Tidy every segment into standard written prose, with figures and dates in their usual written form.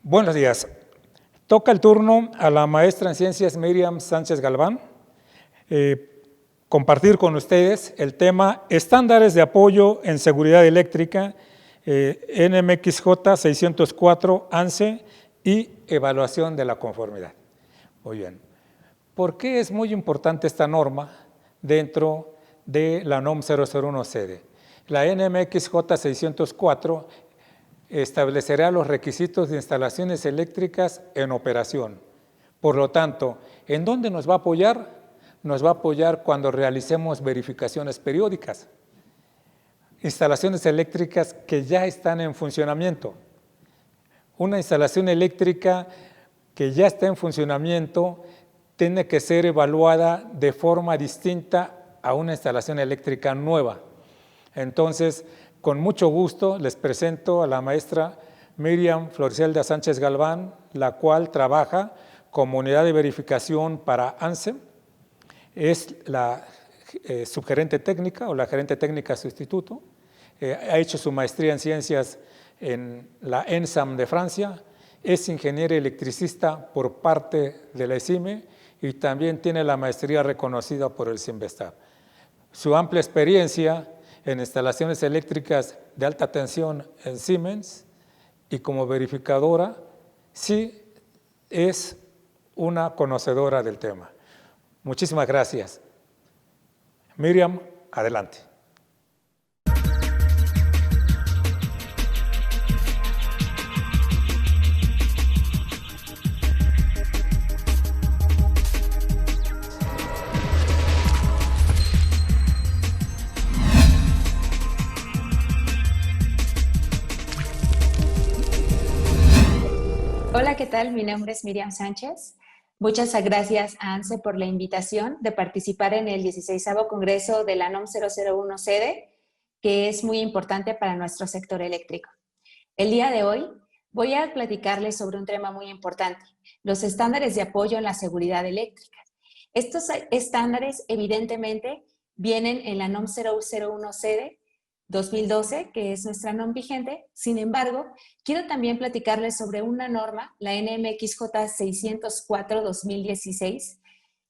Buenos días. Toca el turno a la maestra en Ciencias Miriam Sánchez Galván compartir con ustedes el tema Estándares de apoyo en seguridad eléctrica, NMXJ 604 ANSE y evaluación de la conformidad. Muy bien. ¿Por qué es muy importante esta norma dentro de la NOM 001-CD? La NMXJ 604 establecerá los requisitos de instalaciones eléctricas en operación. Por lo tanto, ¿en dónde nos va a apoyar? Nos va a apoyar cuando realicemos verificaciones periódicas. Instalaciones eléctricas que ya están en funcionamiento. Una instalación eléctrica que ya está en funcionamiento tiene que ser evaluada de forma distinta a una instalación eléctrica nueva. Entonces, con mucho gusto les presento a la maestra Miriam Floriselda Sánchez Galván, la cual trabaja como unidad de verificación para ANSE. Es la subgerente técnica o la gerente técnica sustituto. Ha hecho su maestría en ciencias en la ENSAM de Francia. Es ingeniera electricista por parte de la ESIME y también tiene la maestría reconocida por el CINVESTAB. Su amplia experiencia en instalaciones eléctricas de alta tensión en Siemens y como verificadora, sí es una conocedora del tema. Muchísimas gracias. Miriam, adelante. Hola, ¿qué tal? Mi nombre es Miriam Sánchez. Muchas gracias a ANSE por la invitación de participar en el 16º Congreso de la NOM 001-CD, que es muy importante para nuestro sector eléctrico. El día de hoy voy a platicarles sobre un tema muy importante, los estándares de apoyo en la seguridad eléctrica. Estos estándares evidentemente vienen en la NOM 001-CD 2012, que es nuestra NOM vigente. Sin embargo, quiero también platicarles sobre una norma, la NMXJ 604-2016,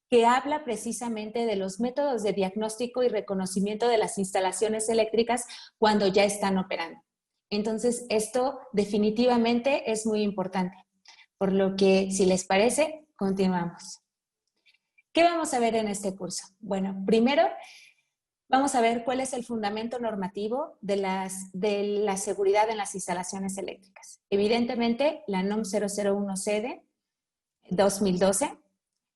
que habla precisamente de los métodos de diagnóstico y reconocimiento de las instalaciones eléctricas cuando ya están operando. Entonces, esto definitivamente es muy importante. Por lo que, si les parece, continuamos. ¿Qué vamos a ver en este curso? Bueno, primero vamos a ver cuál es el fundamento normativo de la seguridad en las instalaciones eléctricas. Evidentemente, la NOM 001-CD 2012,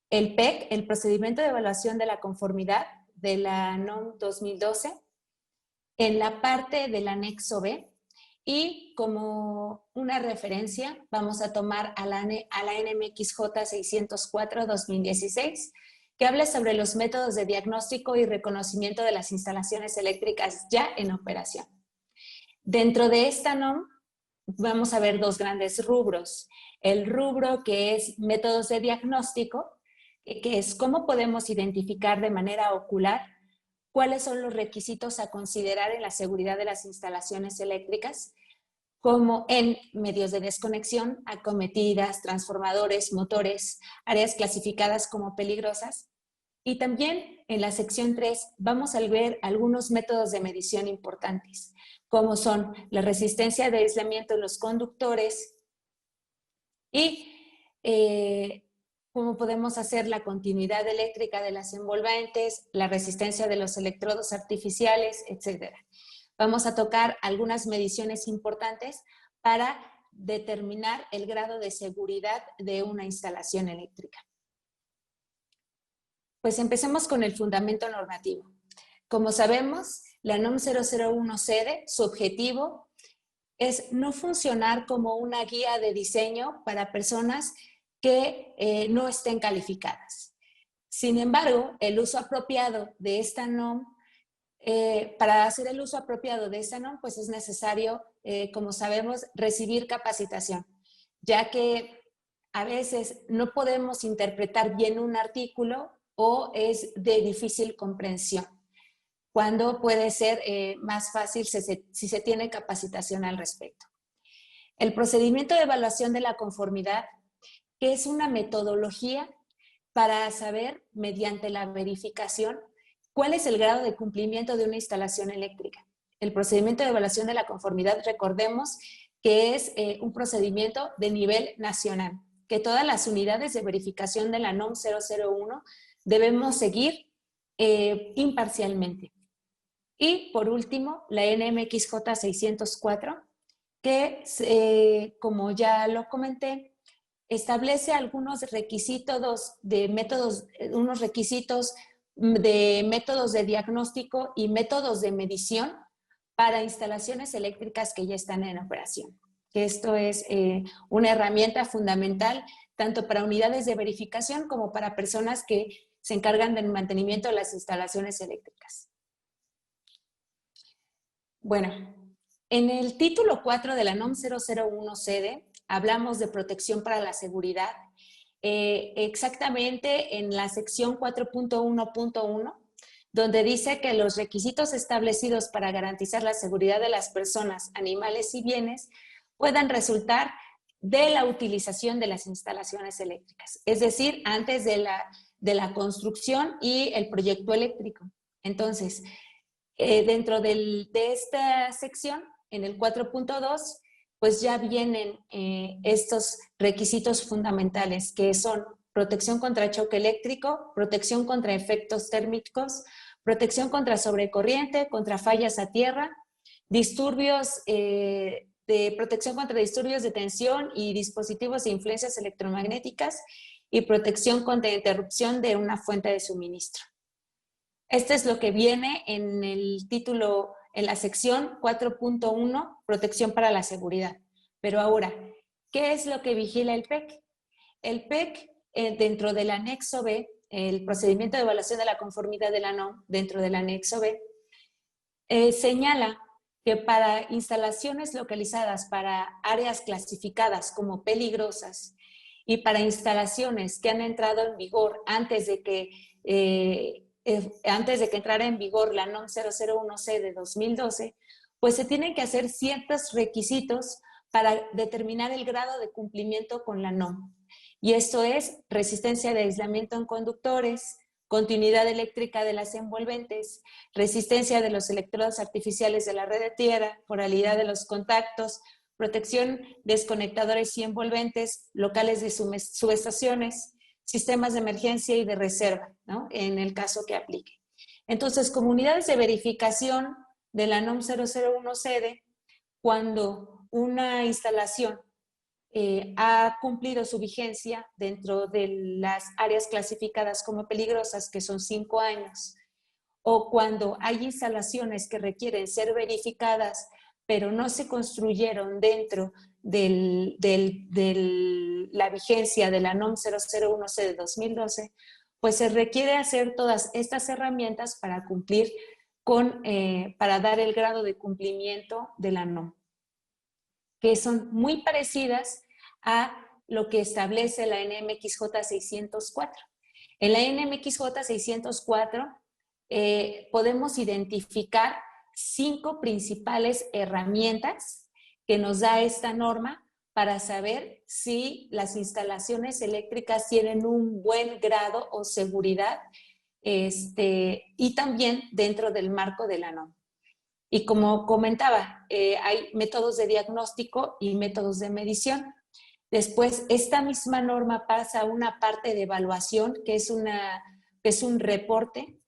el PEC, el procedimiento de evaluación de la conformidad de la NOM 2012, en la parte del anexo B, y como una referencia vamos a tomar a la NMXJ 604-2016, que habla sobre los métodos de diagnóstico y reconocimiento de las instalaciones eléctricas ya en operación. Dentro de esta NOM vamos a ver dos grandes rubros. El rubro que es métodos de diagnóstico, que es cómo podemos identificar de manera ocular cuáles son los requisitos a considerar en la seguridad de las instalaciones eléctricas, como en medios de desconexión, acometidas, transformadores, motores, áreas clasificadas como peligrosas. Y también en la sección 3 vamos a ver algunos métodos de medición importantes, como son la resistencia de aislamiento en los conductores y cómo podemos hacer la continuidad eléctrica de las envolventes, la resistencia de los electrodos artificiales, etc. Vamos a tocar algunas mediciones importantes para determinar el grado de seguridad de una instalación eléctrica. Pues empecemos con el fundamento normativo. Como sabemos, la NOM 001-CD, su objetivo es no funcionar como una guía de diseño para personas que no estén calificadas. Sin embargo, el uso apropiado de esta NOM, para hacer el uso apropiado de esta NOM, pues es necesario, como sabemos, recibir capacitación, ya que a veces no podemos interpretar bien un artículo o es de difícil comprensión, cuando puede ser más fácil si se tiene capacitación al respecto. El procedimiento de evaluación de la conformidad, que es una metodología para saber, mediante la verificación, cuál es el grado de cumplimiento de una instalación eléctrica. El procedimiento de evaluación de la conformidad, recordemos que es un procedimiento de nivel nacional, que todas las unidades de verificación de la NOM 001 debemos seguir imparcialmente. Y por último, la NMXJ 604, que como ya lo comenté, establece algunos requisitos de métodos, unos requisitos de métodos de diagnóstico y métodos de medición para instalaciones eléctricas que ya están en operación. Esto es una herramienta fundamental tanto para unidades de verificación como para personas que se encargan del mantenimiento de las instalaciones eléctricas. Bueno, en el título 4 de la NOM 001 sede hablamos de protección para la seguridad. Exactamente en la sección 4.1.1, donde dice que los requisitos establecidos para garantizar la seguridad de las personas, animales y bienes puedan resultar de la utilización de las instalaciones eléctricas, es decir, antes de la construcción y el proyecto eléctrico. Entonces, dentro de esta sección, en el 4.2, pues ya vienen estos requisitos fundamentales, que son protección contra choque eléctrico, protección contra efectos térmicos, protección contra sobrecorriente, contra fallas a tierra, disturbios de protección contra disturbios de tensión y dispositivos de influencias electromagnéticas y protección contra interrupción de una fuente de suministro. Esto es lo que viene en el título, en la sección 4.1, protección para la seguridad. Pero ahora, ¿qué es lo que vigila el PEC? El PEC, dentro del anexo B, el procedimiento de evaluación de la conformidad de la NOM, dentro del anexo B, señala que para instalaciones localizadas para áreas clasificadas como peligrosas y para instalaciones que han entrado en vigor antes de que entrara en vigor la NOM 001C de 2012, pues se tienen que hacer ciertos requisitos para determinar el grado de cumplimiento con la NOM. Y esto es resistencia de aislamiento en conductores, continuidad eléctrica de las envolventes, resistencia de los electrodos artificiales de la red de tierra, poralidad de los contactos, protección de desconectadores y envolventes, locales de subestaciones, sistemas de emergencia y de reserva, ¿no? En el caso que aplique. Entonces, comunidades de verificación de la NOM 001 sede, cuando una instalación ha cumplido su vigencia dentro de las áreas clasificadas como peligrosas, que son 5 años, o cuando hay instalaciones que requieren ser verificadas, pero no se construyeron dentro de la vigencia de la NOM 001C de 2012, pues se requiere hacer todas estas herramientas para cumplir para dar el grado de cumplimiento de la NOM, que son muy parecidas a lo que establece la NMXJ 604. En la NMXJ 604 podemos identificar 5 principales herramientas que nos da esta norma para saber si las instalaciones eléctricas tienen un buen grado o seguridad y también dentro del marco de la NOM. Y como comentaba, hay métodos de diagnóstico y métodos de medición. Después, esta misma norma pasa a una parte de evaluación, que es un reporte,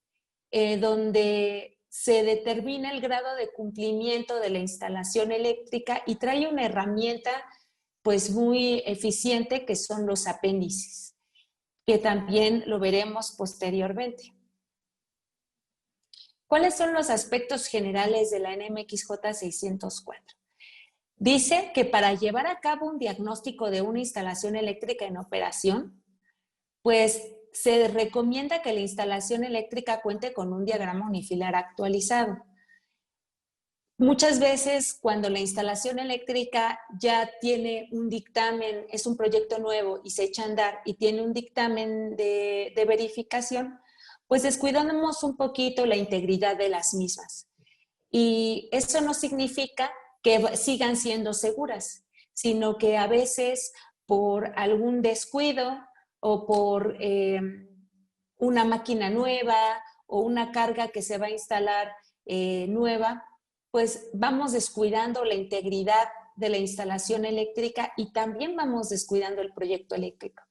donde se determina el grado de cumplimiento de la instalación eléctrica y trae una herramienta pues muy eficiente, que son los apéndices, que también lo veremos posteriormente. ¿Cuáles son los aspectos generales de la NMXJ 604? Dice que para llevar a cabo un diagnóstico de una instalación eléctrica en operación, pues se recomienda que la instalación eléctrica cuente con un diagrama unifilar actualizado. Muchas veces, cuando la instalación eléctrica ya tiene un dictamen, es un proyecto nuevo y se echa a andar y tiene un dictamen de verificación, pues descuidamos un poquito la integridad de las mismas. Y eso no significa que sigan siendo seguras, sino que a veces por algún descuido o por una máquina nueva o una carga que se va a instalar nueva, pues vamos descuidando la integridad de la instalación eléctrica y también vamos descuidando el proyecto eléctrico.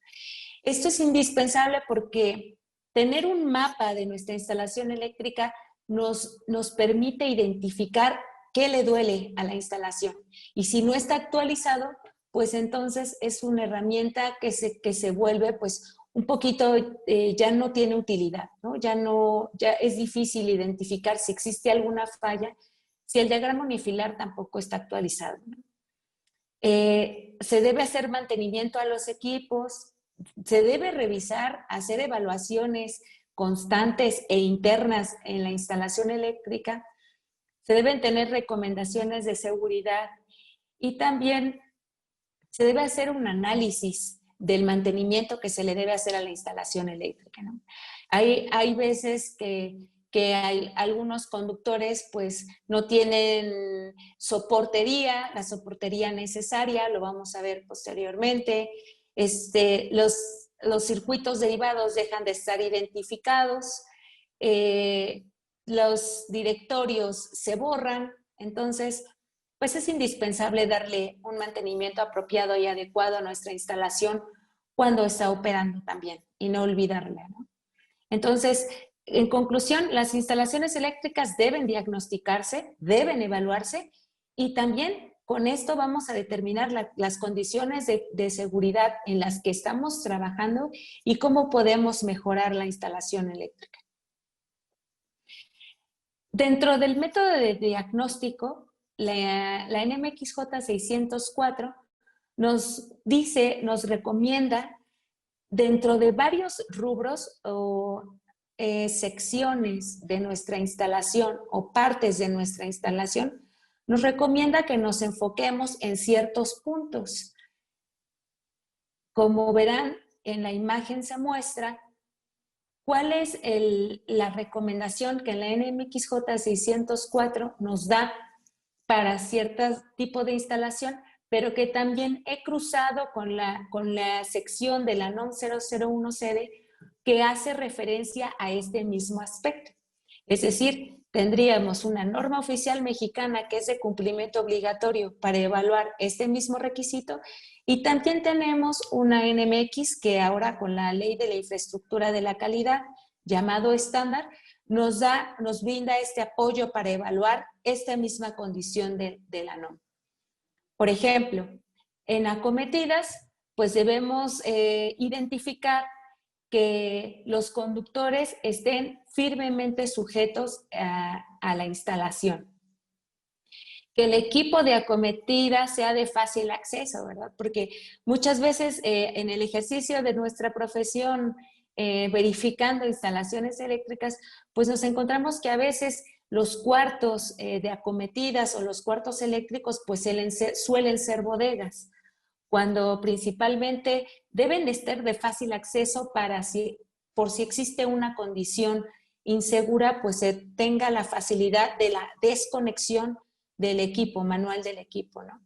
Esto es indispensable porque tener un mapa de nuestra instalación eléctrica nos permite identificar qué le duele a la instalación. Y si no está actualizado, pues entonces es una herramienta que se vuelve pues un poquito, ya no tiene utilidad, ¿no? Ya es difícil identificar si existe alguna falla, si el diagrama unifilar tampoco está actualizado, ¿no? Se debe hacer mantenimiento a los equipos, se debe revisar, hacer evaluaciones constantes e internas en la instalación eléctrica, se deben tener recomendaciones de seguridad y también se debe hacer un análisis del mantenimiento que se le debe hacer a la instalación eléctrica, ¿no? Hay veces que algunos conductores pues no tienen soportería, la soportería necesaria, lo vamos a ver posteriormente. Los circuitos derivados dejan de estar identificados, los directorios se borran, entonces pues es indispensable darle un mantenimiento apropiado y adecuado a nuestra instalación cuando está operando también y no olvidarla, ¿no? Entonces, en conclusión, las instalaciones eléctricas deben diagnosticarse, deben evaluarse y también con esto vamos a determinar las condiciones de seguridad en las que estamos trabajando y cómo podemos mejorar la instalación eléctrica. Dentro del método de diagnóstico, la NMXJ 604 nos recomienda dentro de varios rubros o secciones de nuestra instalación o partes de nuestra instalación, nos recomienda que nos enfoquemos en ciertos puntos. Como verán, en la imagen se muestra cuál es la recomendación que la NMXJ 604 nos da para cierto tipo de instalación, pero que también he cruzado con la sección de la NOM 001CD que hace referencia a este mismo aspecto. Es decir, tendríamos una norma oficial mexicana que es de cumplimiento obligatorio para evaluar este mismo requisito y también tenemos una NMX que ahora con la Ley de la Infraestructura de la Calidad, llamado estándar, nos brinda este apoyo para evaluar esta misma condición de la NOM. Por ejemplo, en acometidas, pues debemos identificar que los conductores estén firmemente sujetos a la instalación. Que el equipo de acometida sea de fácil acceso, ¿verdad? Porque muchas veces en el ejercicio de nuestra profesión, verificando instalaciones eléctricas, pues nos encontramos que a veces los cuartos de acometidas o los cuartos eléctricos pues suelen ser bodegas, cuando principalmente deben de estar de fácil acceso por si existe una condición insegura, pues se tenga la facilidad de la desconexión del equipo, manual del equipo, ¿no?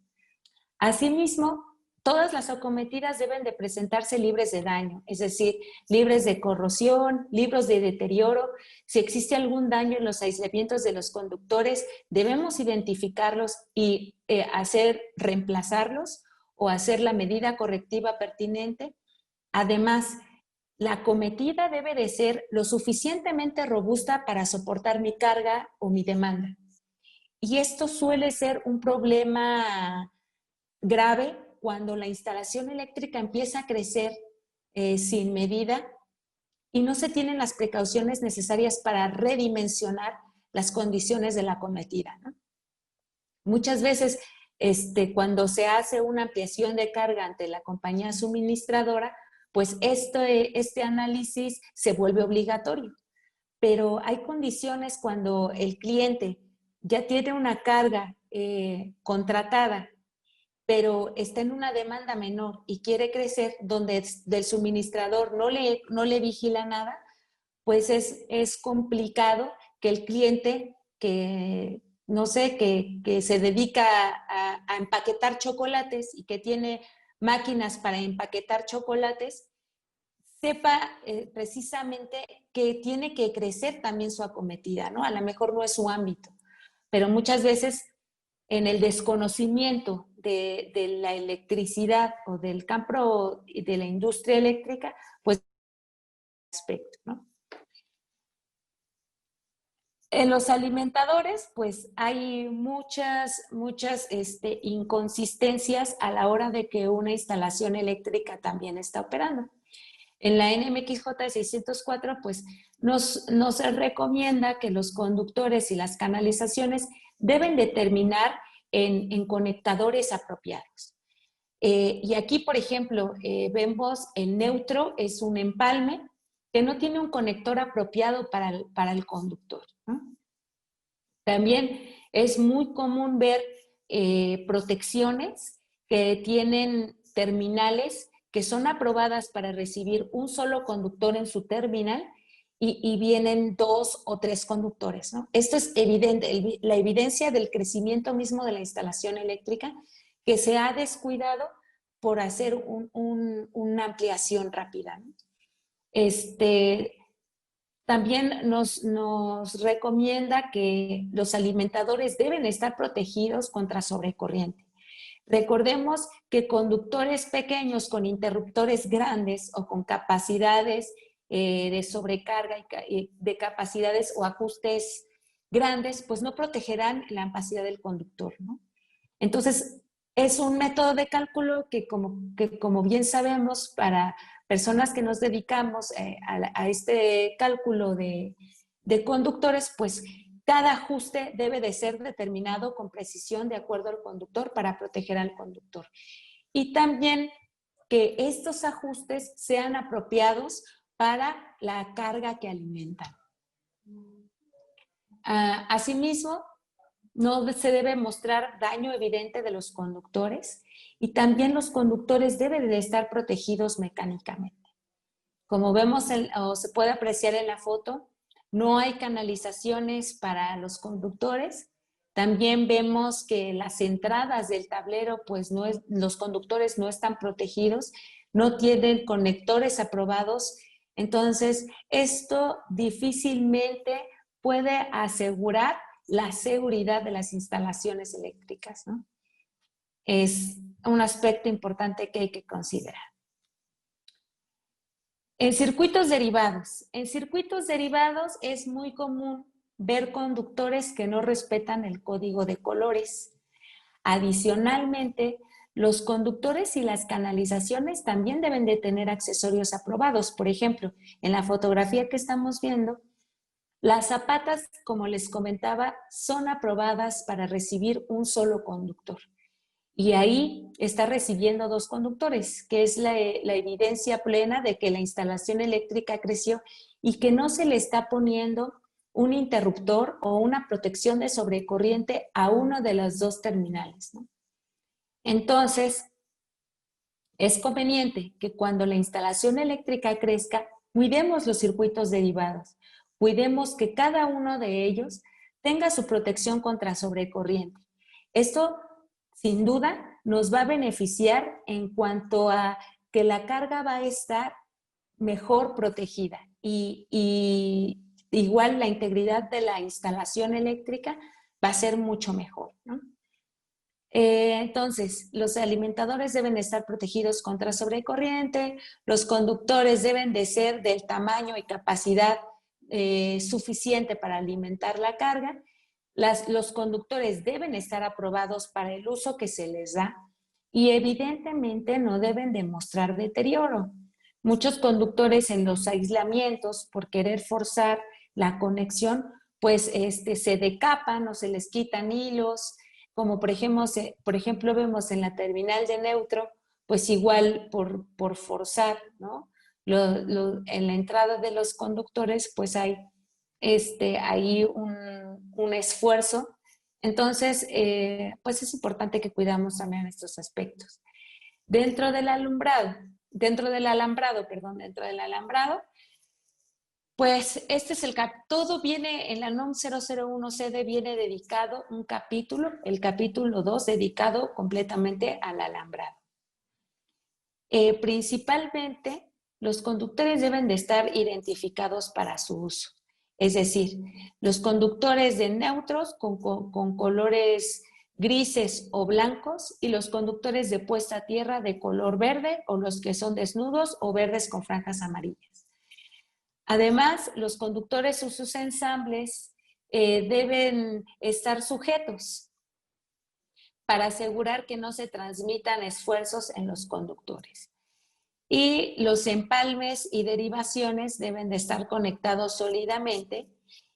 Asimismo, todas las acometidas deben de presentarse libres de daño, es decir, libres de corrosión, libres de deterioro. Si existe algún daño en los aislamientos de los conductores, debemos identificarlos y reemplazarlos o hacer la medida correctiva pertinente. Además, la acometida debe de ser lo suficientemente robusta para soportar mi carga o mi demanda. Y esto suele ser un problema grave cuando la instalación eléctrica empieza a crecer sin medida y no se tienen las precauciones necesarias para redimensionar las condiciones de la acometida, ¿no? Muchas veces, cuando se hace una ampliación de carga ante la compañía suministradora, pues este análisis se vuelve obligatorio. Pero hay condiciones cuando el cliente ya tiene una carga contratada, pero está en una demanda menor y quiere crecer, donde del suministrador no le vigila nada, pues es complicado que el cliente que no sé, que se dedica a empaquetar chocolates y que tiene máquinas para empaquetar chocolates, sepa precisamente que tiene que crecer también su acometida, ¿no? A lo mejor no es su ámbito, pero muchas veces en el desconocimiento de la electricidad o del campo de la industria eléctrica, pues aspecto, ¿no? En los alimentadores, pues hay muchas inconsistencias a la hora de que una instalación eléctrica también está operando. En la NMXJ 604, pues nos recomienda que los conductores y las canalizaciones deben de terminar en conectadores apropiados. Y aquí, por ejemplo, vemos el neutro, es un empalme que no tiene un conector apropiado para el conductor, ¿no? También es muy común ver protecciones que tienen terminales que son aprobadas para recibir un solo conductor en su terminal y vienen 2 o 3 conductores, ¿no? Esto es evidente, la evidencia del crecimiento mismo de la instalación eléctrica que se ha descuidado por hacer una ampliación rápida, ¿no? También nos recomienda que los alimentadores deben estar protegidos contra sobrecorriente. Recordemos que conductores pequeños con interruptores grandes o con capacidades de sobrecarga y de capacidades o ajustes grandes, pues no protegerán la capacidad del conductor, ¿no? Entonces, es un método de cálculo que como bien sabemos, para personas que nos dedicamos a este cálculo de conductores, pues cada ajuste debe de ser determinado con precisión de acuerdo al conductor para proteger al conductor. Y también que estos ajustes sean apropiados para la carga que alimentan. Asimismo, no se debe mostrar daño evidente de los conductores y también los conductores deben de estar protegidos mecánicamente. Como vemos o se puede apreciar en la foto, no hay canalizaciones para los conductores. También vemos que las entradas del tablero, pues los conductores no están protegidos, no tienen conectores aprobados. Entonces, esto difícilmente puede asegurar la seguridad de las instalaciones eléctricas, ¿no? Es un aspecto importante que hay que considerar. En circuitos derivados. En circuitos derivados es muy común ver conductores que no respetan el código de colores. Adicionalmente, los conductores y las canalizaciones también deben de tener accesorios aprobados. Por ejemplo, en la fotografía que estamos viendo, las zapatas, como les comentaba, son aprobadas para recibir un solo conductor. Y ahí está recibiendo 2 conductores, que es la evidencia plena de que la instalación eléctrica creció y que no se le está poniendo un interruptor o una protección de sobrecorriente a uno de los 2 terminales, ¿no? Entonces, es conveniente que cuando la instalación eléctrica crezca, cuidemos los circuitos derivados, cuidemos que cada uno de ellos tenga su protección contra sobrecorriente. Esto, sin duda, nos va a beneficiar en cuanto a que la carga va a estar mejor protegida y igual la integridad de la instalación eléctrica va a ser mucho mejor, ¿no? Entonces, los alimentadores deben estar protegidos contra sobrecorriente, los conductores deben de ser del tamaño y capacidad suficiente para alimentar la carga, los conductores deben estar aprobados para el uso que se les da y evidentemente no deben demostrar deterioro. Muchos conductores en los aislamientos, por querer forzar la conexión, pues se decapan o se les quitan hilos, como por ejemplo vemos en la terminal de neutro, pues igual por forzar, ¿no? En la entrada de los conductores, pues hay ahí un esfuerzo. Entonces, pues es importante que cuidamos también estos aspectos. Dentro del alambrado, Pues este es todo viene en la NOM 001CD, viene dedicado un capítulo, el capítulo 2, dedicado completamente al alambrado. Principalmente, los conductores deben de estar identificados para su uso. Es decir, los conductores de neutros con colores grises o blancos y los conductores de puesta a tierra de color verde o los que son desnudos o verdes con franjas amarillas. Además, los conductores o sus ensambles deben estar sujetos para asegurar que no se transmitan esfuerzos en los conductores. Y los empalmes y derivaciones deben de estar conectados sólidamente,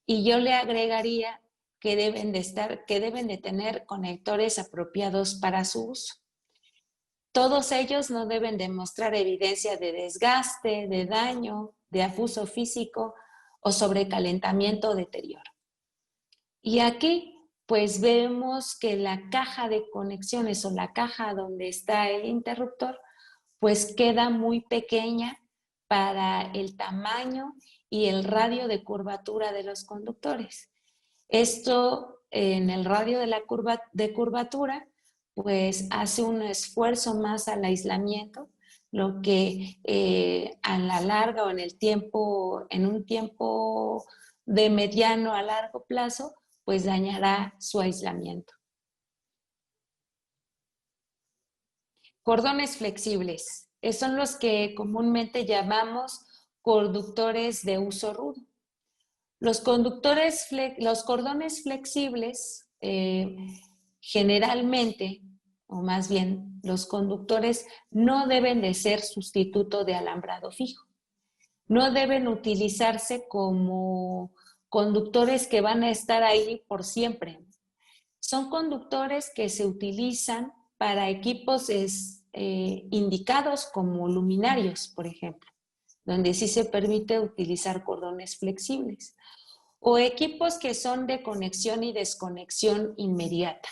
y yo le agregaría que deben de tener conectores apropiados para su uso. Todos ellos no deben de mostrar evidencia de desgaste, de daño, de abuso físico o sobrecalentamiento o deterioro. Y aquí pues vemos que la caja de conexiones o la caja donde está el interruptor pues queda muy pequeña para el tamaño y el radio de curvatura de los conductores. Esto en el radio de la curvatura pues hace un esfuerzo más al aislamiento, lo que a la larga o en un tiempo de mediano a largo plazo, pues dañará su aislamiento. Cordones flexibles, son los que comúnmente llamamos conductores de uso rudo. Los cordones flexibles generalmente, o más bien, los conductores no deben de ser sustituto de alambrado fijo. No deben utilizarse como conductores que van a estar ahí por siempre. Son conductores que se utilizan para equipos indicados como luminarios, por ejemplo, donde sí se permite utilizar cordones flexibles, o equipos que son de conexión y desconexión inmediata.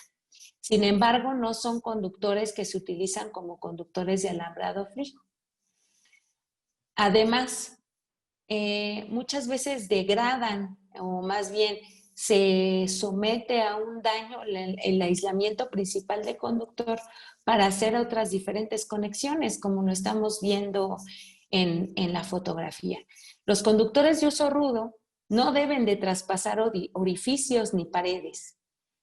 Sin embargo, no son conductores que se utilizan como conductores de alambrado fijo. Además, muchas veces degradan, o más bien se somete a un daño el aislamiento principal del conductor para hacer otras diferentes conexiones, como lo estamos viendo en la fotografía. Los conductores de uso rudo no deben de traspasar orificios ni paredes.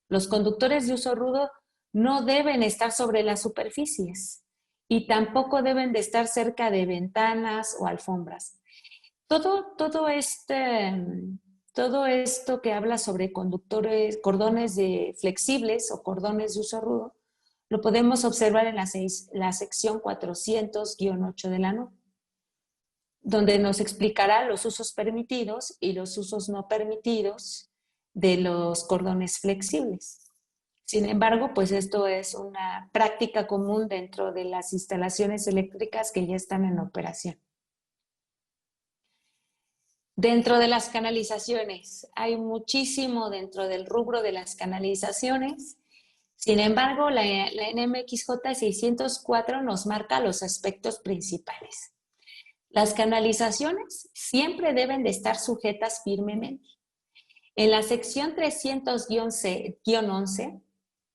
Los conductores de uso rudo no deben estar sobre las superficies y tampoco deben de estar cerca de ventanas o alfombras. Todo esto que habla sobre cordones flexibles o cordones de uso rudo, lo podemos observar en la sección 400-8 de la NOM, donde nos explicará los usos permitidos y los usos no permitidos de los cordones flexibles. Sin embargo, pues esto es una práctica común dentro de las instalaciones eléctricas que ya están en operación. Dentro de las canalizaciones, hay muchísimo dentro del rubro de las canalizaciones. Sin embargo, la NMXJ 604 nos marca los aspectos principales. Las canalizaciones siempre deben de estar sujetas firmemente. En la sección 300-11,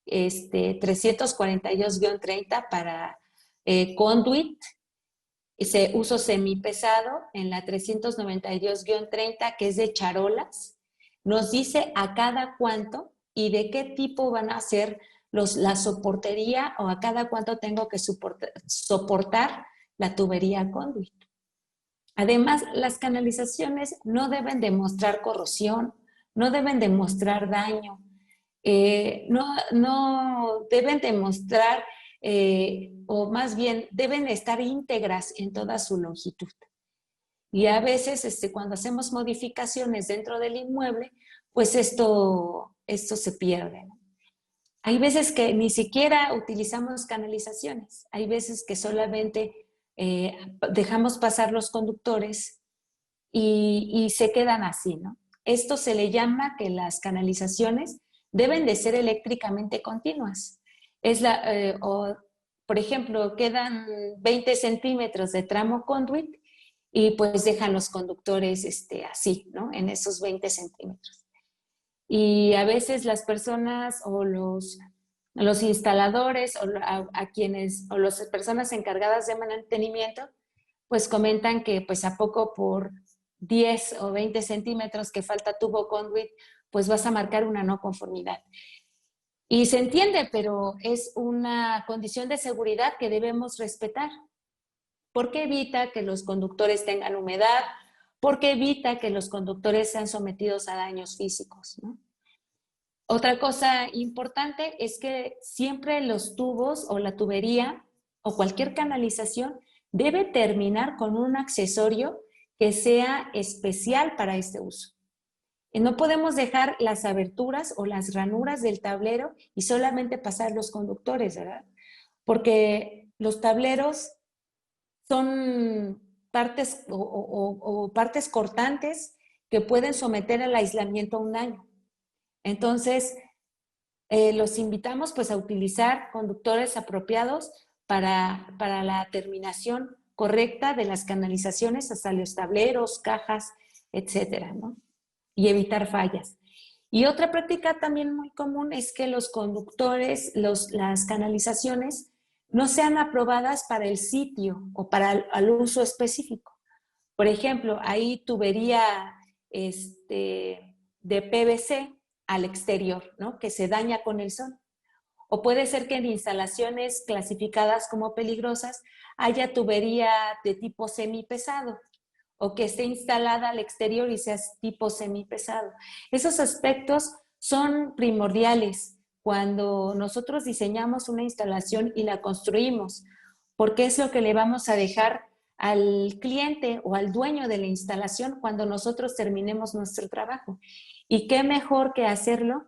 342-30 para conduit, uso semipesado, en la 392-30, que es de charolas, nos dice a cada cuánto y de qué tipo van a ser la soportería, o a cada cuánto tengo que soportar la tubería conduit. Además, las canalizaciones no deben demostrar corrosión, no deben demostrar daño, no deben demostrar, o más bien deben estar íntegras en toda su longitud. Y a veces cuando hacemos modificaciones dentro del inmueble, pues esto se pierde, ¿no? Hay veces que ni siquiera utilizamos canalizaciones, hay veces que solamente dejamos pasar los conductores y se quedan así, ¿no? Esto se le llama que las canalizaciones deben de ser eléctricamente continuas. Por ejemplo, quedan 20 centímetros de tramo conduit y pues dejan los conductores así, ¿no? En esos 20 centímetros. Y a veces las personas o los instaladores o o las personas encargadas de mantenimiento, pues comentan que pues a poco por 10 o 20 centímetros que falta tubo conduit, pues vas a marcar una no conformidad. Y se entiende, pero es una condición de seguridad que debemos respetar, porque evita que los conductores tengan humedad, porque evita que los conductores sean sometidos a daños físicos, ¿no? Otra cosa importante es que siempre los tubos o la tubería o cualquier canalización debe terminar con un accesorio que sea especial para este uso. Y no podemos dejar las aberturas o las ranuras del tablero y solamente pasar los conductores, ¿verdad? Porque los tableros son partes o partes cortantes que pueden someter al aislamiento a un año. Entonces, los invitamos pues a utilizar conductores apropiados para la terminación correcta de las canalizaciones hasta los tableros, cajas, etcétera, ¿no? Y evitar fallas. Y otra práctica también muy común es que los conductores, las canalizaciones, no sean aprobadas para el sitio o para el uso específico. Por ejemplo, hay tubería de PVC al exterior, ¿no? Que se daña con el sol. O puede ser que en instalaciones clasificadas como peligrosas haya tubería de tipo semipesado o que esté instalada al exterior y sea tipo semipesado. Esos aspectos son primordiales cuando nosotros diseñamos una instalación y la construimos, porque es lo que le vamos a dejar al cliente o al dueño de la instalación cuando nosotros terminemos nuestro trabajo. Y qué mejor que hacerlo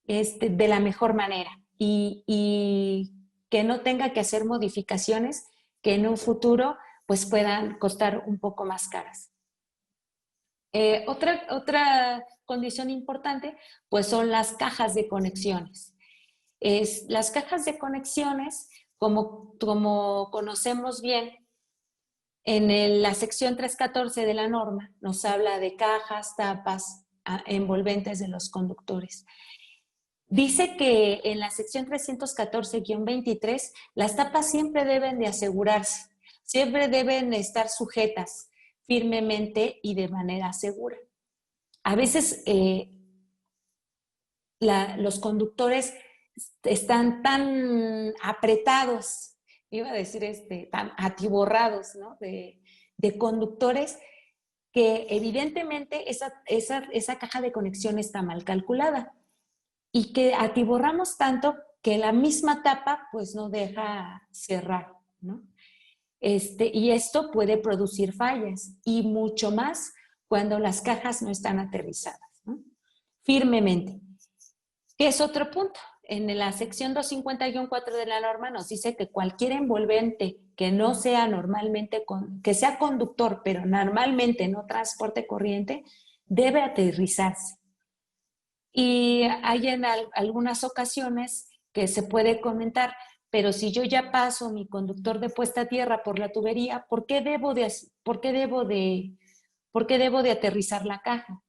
de la mejor manera y que no tenga que hacer modificaciones que en un futuro pues puedan costar un poco más caras. Otra condición importante pues son las cajas de conexiones. Las cajas de conexiones, como conocemos bien, en la sección 314 de la norma nos habla de cajas, tapas, envolventes de los conductores. Dice que en la sección 314-23 las tapas siempre deben de asegurarse, siempre deben estar sujetas firmemente y de manera segura. A veces los conductores están tan apretados, iba a decir tan atiborrados, ¿no? de conductores que evidentemente esa caja de conexión está mal calculada y que atiborramos tanto que la misma tapa pues no deja cerrar, ¿no? Y esto puede producir fallas y mucho más cuando las cajas no están aterrizadas, ¿no? Firmemente. ¿Qué es otro punto? En la sección 250-4 de la norma nos dice que cualquier envolvente que no sea normalmente, que sea conductor, pero normalmente no transporte corriente, debe aterrizarse. Y hay en algunas ocasiones que se puede comentar, pero si yo ya paso mi conductor de puesta a tierra por la tubería, ¿por qué debo de aterrizar la caja?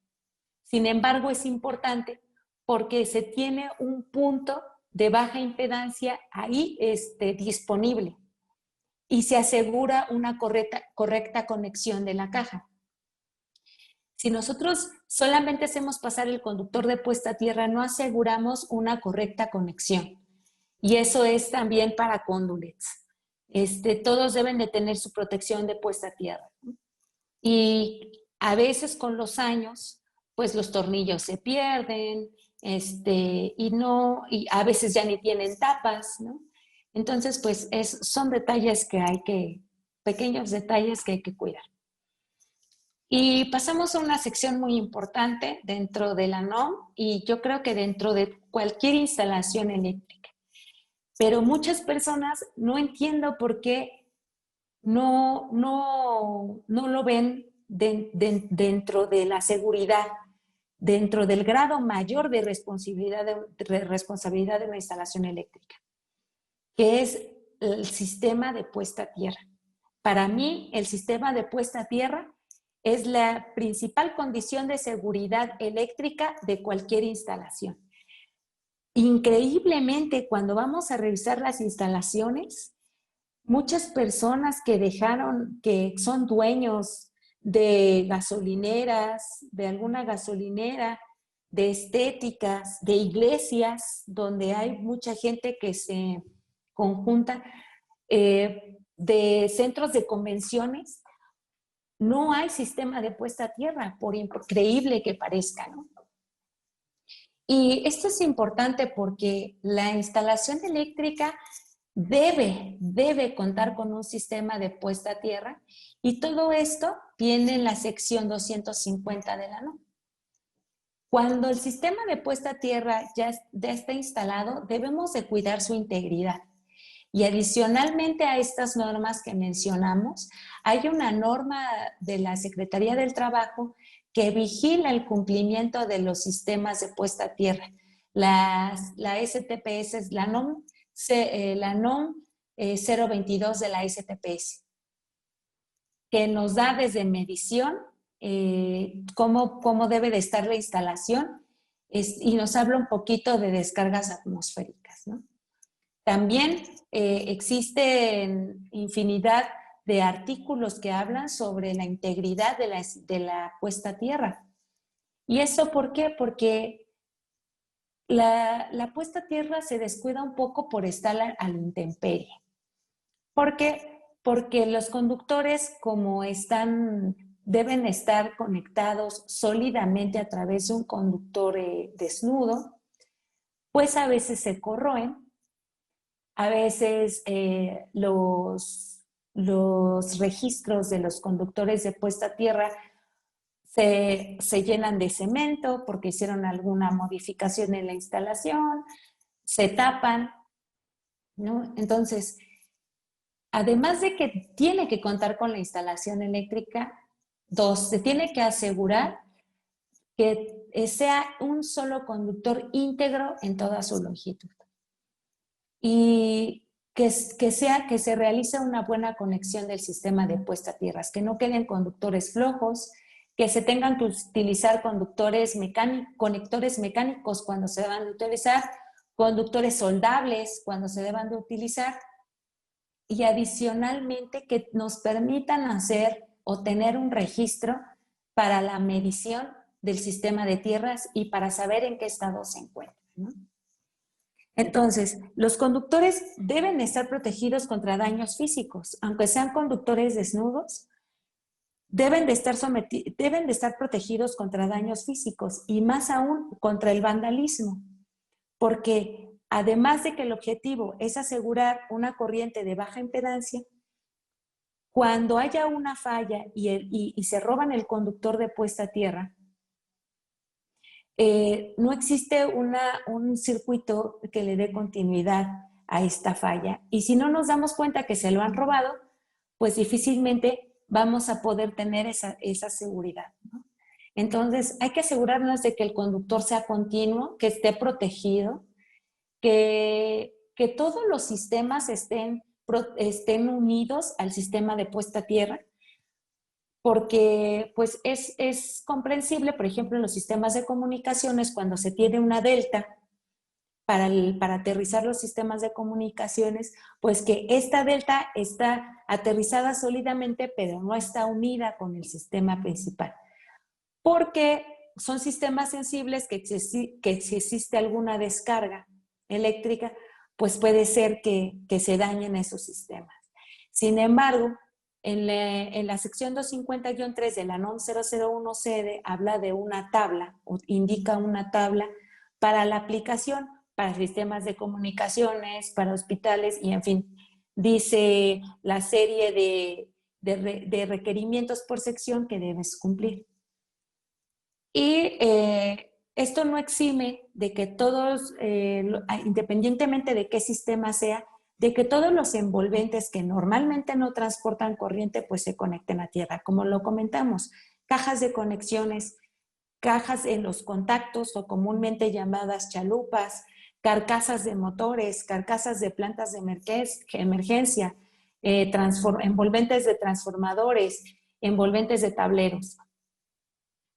Sin embargo, es importante porque se tiene un punto de baja impedancia ahí disponible y se asegura una correcta conexión de la caja. Si nosotros solamente hacemos pasar el conductor de puesta a tierra, no aseguramos una correcta conexión. Y eso es también para conduits. Todos deben de tener su protección de puesta a tierra. Y a veces con los años, pues los tornillos se pierden, y a veces ya ni tienen tapas, ¿no? Entonces, pues son detalles pequeños detalles que hay que cuidar. Y pasamos a una sección muy importante dentro de la NOM y yo creo que dentro de cualquier instalación eléctrica. Pero muchas personas no entiendo por qué no lo ven dentro de la seguridad, dentro del grado mayor de responsabilidad de una instalación eléctrica, que es el sistema de puesta a tierra. Para mí, el sistema de puesta a tierra es la principal condición de seguridad eléctrica de cualquier instalación. Increíblemente, cuando vamos a revisar las instalaciones, muchas personas que son dueños de gasolineras, de alguna gasolinera, de estéticas, de iglesias, donde hay mucha gente que se conjunta, de centros de convenciones, no hay sistema de puesta a tierra, por increíble que parezca, ¿no? Y esto es importante porque la instalación eléctrica debe contar con un sistema de puesta a tierra y todo esto viene en la sección 250 de la NOM. Cuando el sistema de puesta a tierra ya está instalado, debemos de cuidar su integridad. Y adicionalmente a estas normas que mencionamos, hay una norma de la Secretaría del Trabajo que vigila el cumplimiento de los sistemas de puesta a tierra. La STPS es la NOM 022 de la STPS, que nos da desde medición cómo debe de estar la instalación y nos habla un poquito de descargas atmosféricas, ¿no? También existen infinidad de artículos que hablan sobre la integridad de la puesta a tierra. ¿Y eso por qué? Porque la puesta a tierra se descuida un poco por estar a la intemperie. ¿Por qué? Porque los conductores, como deben estar conectados sólidamente a través de un conductor desnudo, pues a veces se corroen. A veces los registros de los conductores de puesta a tierra se llenan de cemento porque hicieron alguna modificación en la instalación, se tapan, ¿no? Entonces, además de que tiene que contar con la instalación eléctrica, se tiene que asegurar que sea un solo conductor íntegro en toda su longitud. Y que se realice una buena conexión del sistema de puesta a tierras, que no queden conductores flojos, que se tengan que utilizar conectores mecánicos cuando se deban de utilizar, conductores soldables cuando se deban de utilizar, y adicionalmente que nos permitan hacer o tener un registro para la medición del sistema de tierras y para saber en qué estado se encuentra, ¿no? Entonces, los conductores deben estar protegidos contra daños físicos, aunque sean conductores desnudos, deben de estar protegidos contra daños físicos y más aún contra el vandalismo, porque además de que el objetivo es asegurar una corriente de baja impedancia, cuando haya una falla y se roban el conductor de puesta a tierra, no existe un circuito que le dé continuidad a esta falla. Y si no nos damos cuenta que se lo han robado, pues difícilmente vamos a poder tener esa seguridad, ¿no? Entonces, hay que asegurarnos de que el conductor sea continuo, que esté protegido, que todos los sistemas estén unidos al sistema de puesta a tierra, porque pues es comprensible, por ejemplo, en los sistemas de comunicaciones, cuando se tiene una delta para aterrizar los sistemas de comunicaciones, pues que esta delta está aterrizada sólidamente, pero no está unida con el sistema principal, porque son sistemas sensibles que si existe alguna descarga eléctrica, pues puede ser que se dañen esos sistemas. Sin embargo, en la sección 250-3 de la NOM 001-CD habla de una tabla, o indica una tabla para la aplicación, para sistemas de comunicaciones, para hospitales y en fin, dice la serie de requerimientos por sección que debes cumplir. Y esto no exime de que todos, independientemente de qué sistema sea, de que todos los envolventes que normalmente no transportan corriente, pues se conecten a tierra. Como lo comentamos, cajas de conexiones, cajas en los contactos o comúnmente llamadas chalupas, carcasas de motores, carcasas de plantas de emergencia, envolventes de transformadores, envolventes de tableros.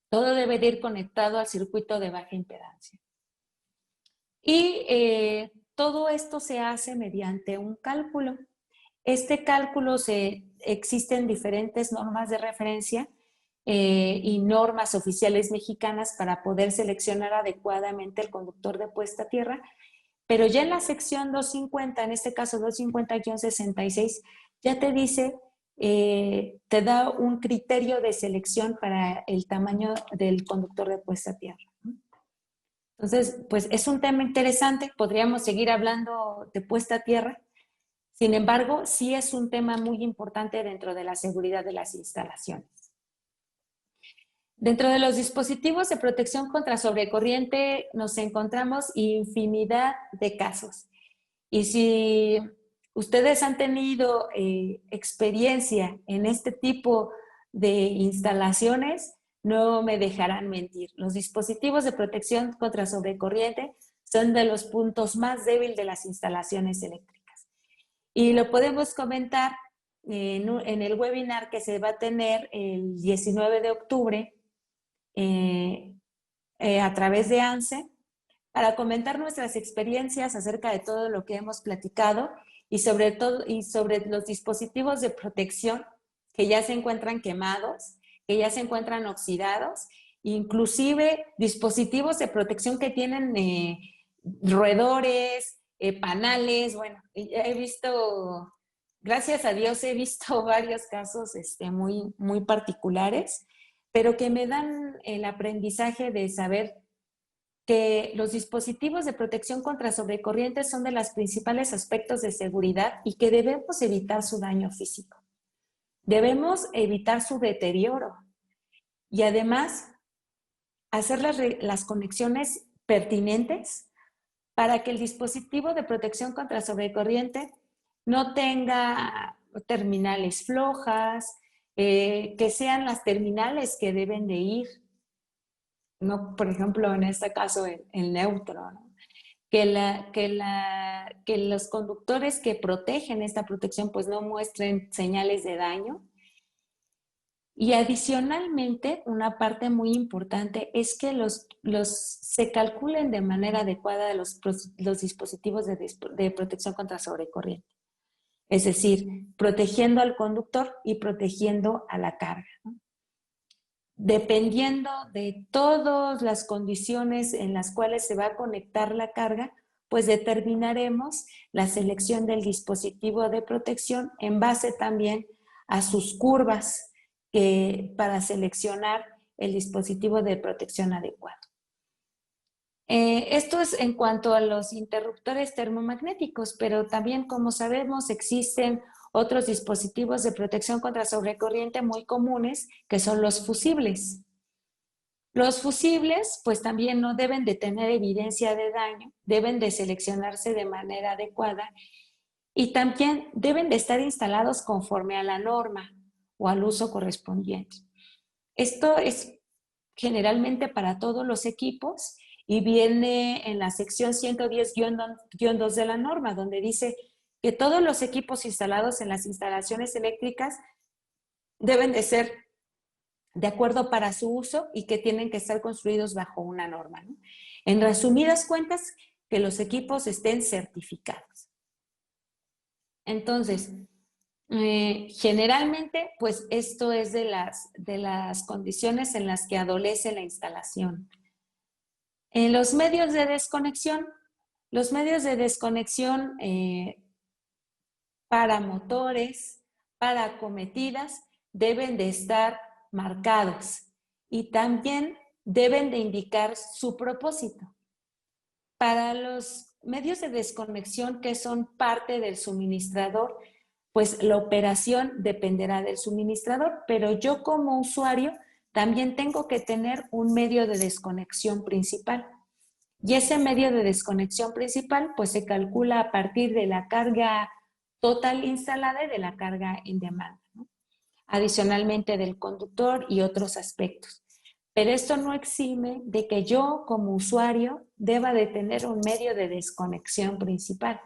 Todo debe de ir conectado al circuito de baja impedancia. Y todo esto se hace mediante un cálculo. Este cálculo existen diferentes normas de referencia y normas oficiales mexicanas para poder seleccionar adecuadamente el conductor de puesta a tierra, pero ya en la sección 250, en este caso 250-66, ya te dice, te da un criterio de selección para el tamaño del conductor de puesta a tierra. Entonces, pues es un tema interesante, podríamos seguir hablando de puesta a tierra. Sin embargo, sí es un tema muy importante dentro de la seguridad de las instalaciones. Dentro de los dispositivos de protección contra sobrecorriente nos encontramos infinidad de casos. Y si ustedes han tenido experiencia en este tipo de instalaciones, no me dejarán mentir. Los dispositivos de protección contra sobrecorriente son de los puntos más débiles de las instalaciones eléctricas. Y lo podemos comentar en el webinar que se va a tener el 19 de octubre a través de ANSE para comentar nuestras experiencias acerca de todo lo que hemos platicado y sobre los dispositivos de protección que ya se encuentran quemados, que ya se encuentran oxidados, inclusive dispositivos de protección que tienen roedores, panales. Bueno, he visto, gracias a Dios, he visto varios casos muy particulares, pero que me dan el aprendizaje de saber que los dispositivos de protección contra sobrecorrientes son de los principales aspectos de seguridad y que debemos evitar su daño físico. Debemos evitar su deterioro y además hacer las conexiones pertinentes para que el dispositivo de protección contra sobrecorriente no tenga terminales flojas, que sean las terminales que deben de ir, no, por ejemplo, en este caso el neutro, ¿no? Que los conductores que protegen esta protección pues no muestren señales de daño. Y adicionalmente, una parte muy importante es que se calculen de manera adecuada los dispositivos de protección contra sobrecorriente. Es decir, protegiendo al conductor y protegiendo a la carga, ¿no? Dependiendo de todas las condiciones en las cuales se va a conectar la carga, pues determinaremos la selección del dispositivo de protección en base también a sus curvas para seleccionar el dispositivo de protección adecuado. Esto es en cuanto a los interruptores termomagnéticos, pero también, como sabemos, existen otros dispositivos de protección contra sobrecorriente muy comunes, que son los fusibles. Los fusibles, pues también no deben de tener evidencia de daño, deben de seleccionarse de manera adecuada y también deben de estar instalados conforme a la norma o al uso correspondiente. Esto es generalmente para todos los equipos y viene en la sección 110-2 de la norma, donde dice que todos los equipos instalados en las instalaciones eléctricas deben de ser de acuerdo para su uso y que tienen que estar construidos bajo una norma, ¿no? En resumidas cuentas, que los equipos estén certificados. Entonces, generalmente, pues esto es de las condiciones en las que adolece la instalación. En los medios de desconexión para motores, para acometidas, deben de estar marcados y también deben de indicar su propósito. Para los medios de desconexión que son parte del suministrador, pues la operación dependerá del suministrador, pero yo como usuario también tengo que tener un medio de desconexión principal. Y ese medio de desconexión principal pues se calcula a partir de la carga total instalada y de la carga en demanda, ¿no? Adicionalmente del conductor y otros aspectos. Pero esto no exime de que yo como usuario deba de tener un medio de desconexión principal.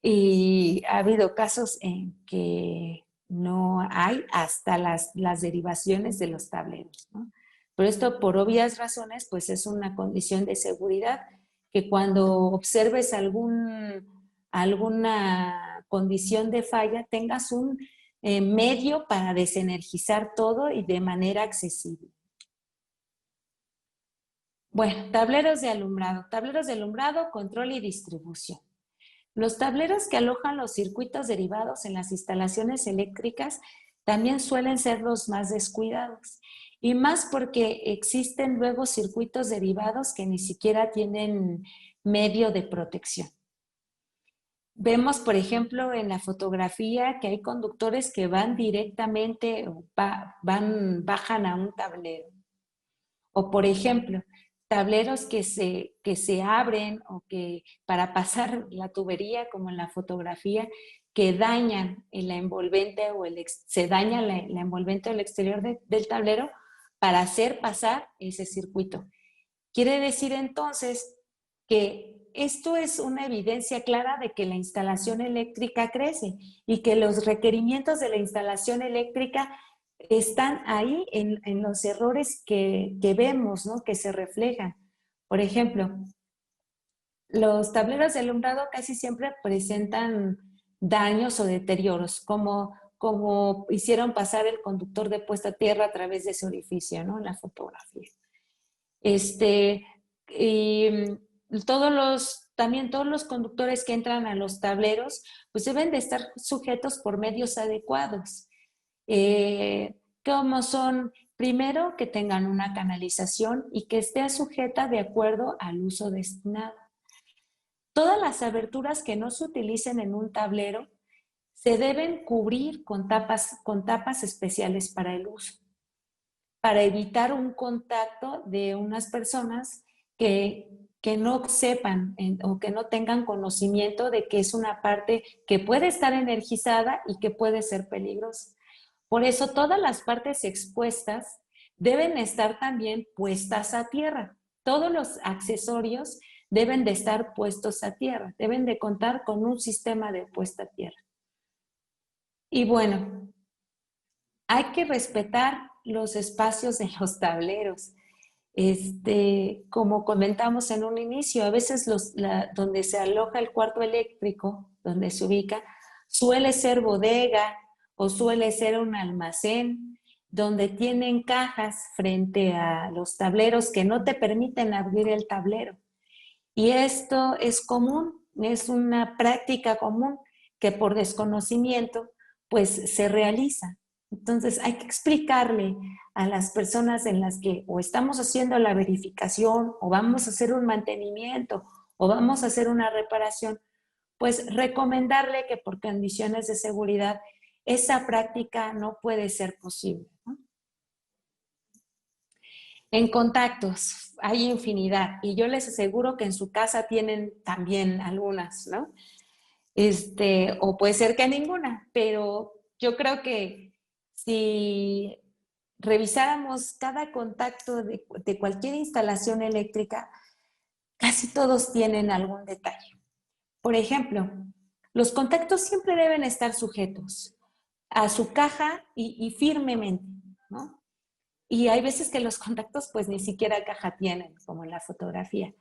Y ha habido casos en que no hay hasta las derivaciones de los tableros, ¿no? Pero esto, por obvias razones, pues es una condición de seguridad que cuando observes alguna condición de falla, tengas un medio para desenergizar todo y de manera accesible. Bueno, tableros de alumbrado, control y distribución. Los tableros que alojan los circuitos derivados en las instalaciones eléctricas también suelen ser los más descuidados, y más porque existen luego circuitos derivados que ni siquiera tienen medio de protección. Vemos, por ejemplo, en la fotografía que hay conductores que van directamente, bajan a un tablero. O, por ejemplo, tableros que se abren o que para pasar la tubería, como en la fotografía, que dañan la envolvente se daña la envolvente o el exterior del tablero para hacer pasar ese circuito. Quiere decir entonces que esto es una evidencia clara de que la instalación eléctrica crece y que los requerimientos de la instalación eléctrica están ahí en los errores que vemos, ¿no? Que se reflejan. Por ejemplo, los tableros de alumbrado casi siempre presentan daños o deterioros, como hicieron pasar el conductor de puesta a tierra a través de ese orificio, ¿no? En la fotografía. Y también todos los conductores que entran a los tableros, pues deben de estar sujetos por medios adecuados. Como son, primero, que tengan una canalización y que esté sujeta de acuerdo al uso destinado. Todas las aberturas que no se utilicen en un tablero se deben cubrir con tapas especiales para el uso, para evitar un contacto de unas personas que no sepan o que no tengan conocimiento de que es una parte que puede estar energizada y que puede ser peligrosa. Por eso todas las partes expuestas deben estar también puestas a tierra. Todos los accesorios deben de estar puestos a tierra, deben de contar con un sistema de puesta a tierra. Y bueno, hay que respetar los espacios de los tableros. Como comentamos en un inicio, a veces donde se aloja el cuarto eléctrico, donde se ubica, suele ser bodega o suele ser un almacén, donde tienen cajas frente a los tableros que no te permiten abrir el tablero. Y esto es común, es una práctica común que por desconocimiento pues se realiza. Entonces hay que explicarle a las personas en las que o estamos haciendo la verificación o vamos a hacer un mantenimiento o vamos a hacer una reparación, pues recomendarle que por condiciones de seguridad esa práctica no puede ser posible, ¿no? En contactos hay infinidad y yo les aseguro que en su casa tienen también algunas, ¿no? O puede ser que ninguna, pero yo creo que si revisáramos cada contacto de cualquier instalación eléctrica, casi todos tienen algún detalle. Por ejemplo, los contactos siempre deben estar sujetos a su caja y firmemente, ¿no? Y hay veces que los contactos pues ni siquiera caja tienen, como en la fotografía.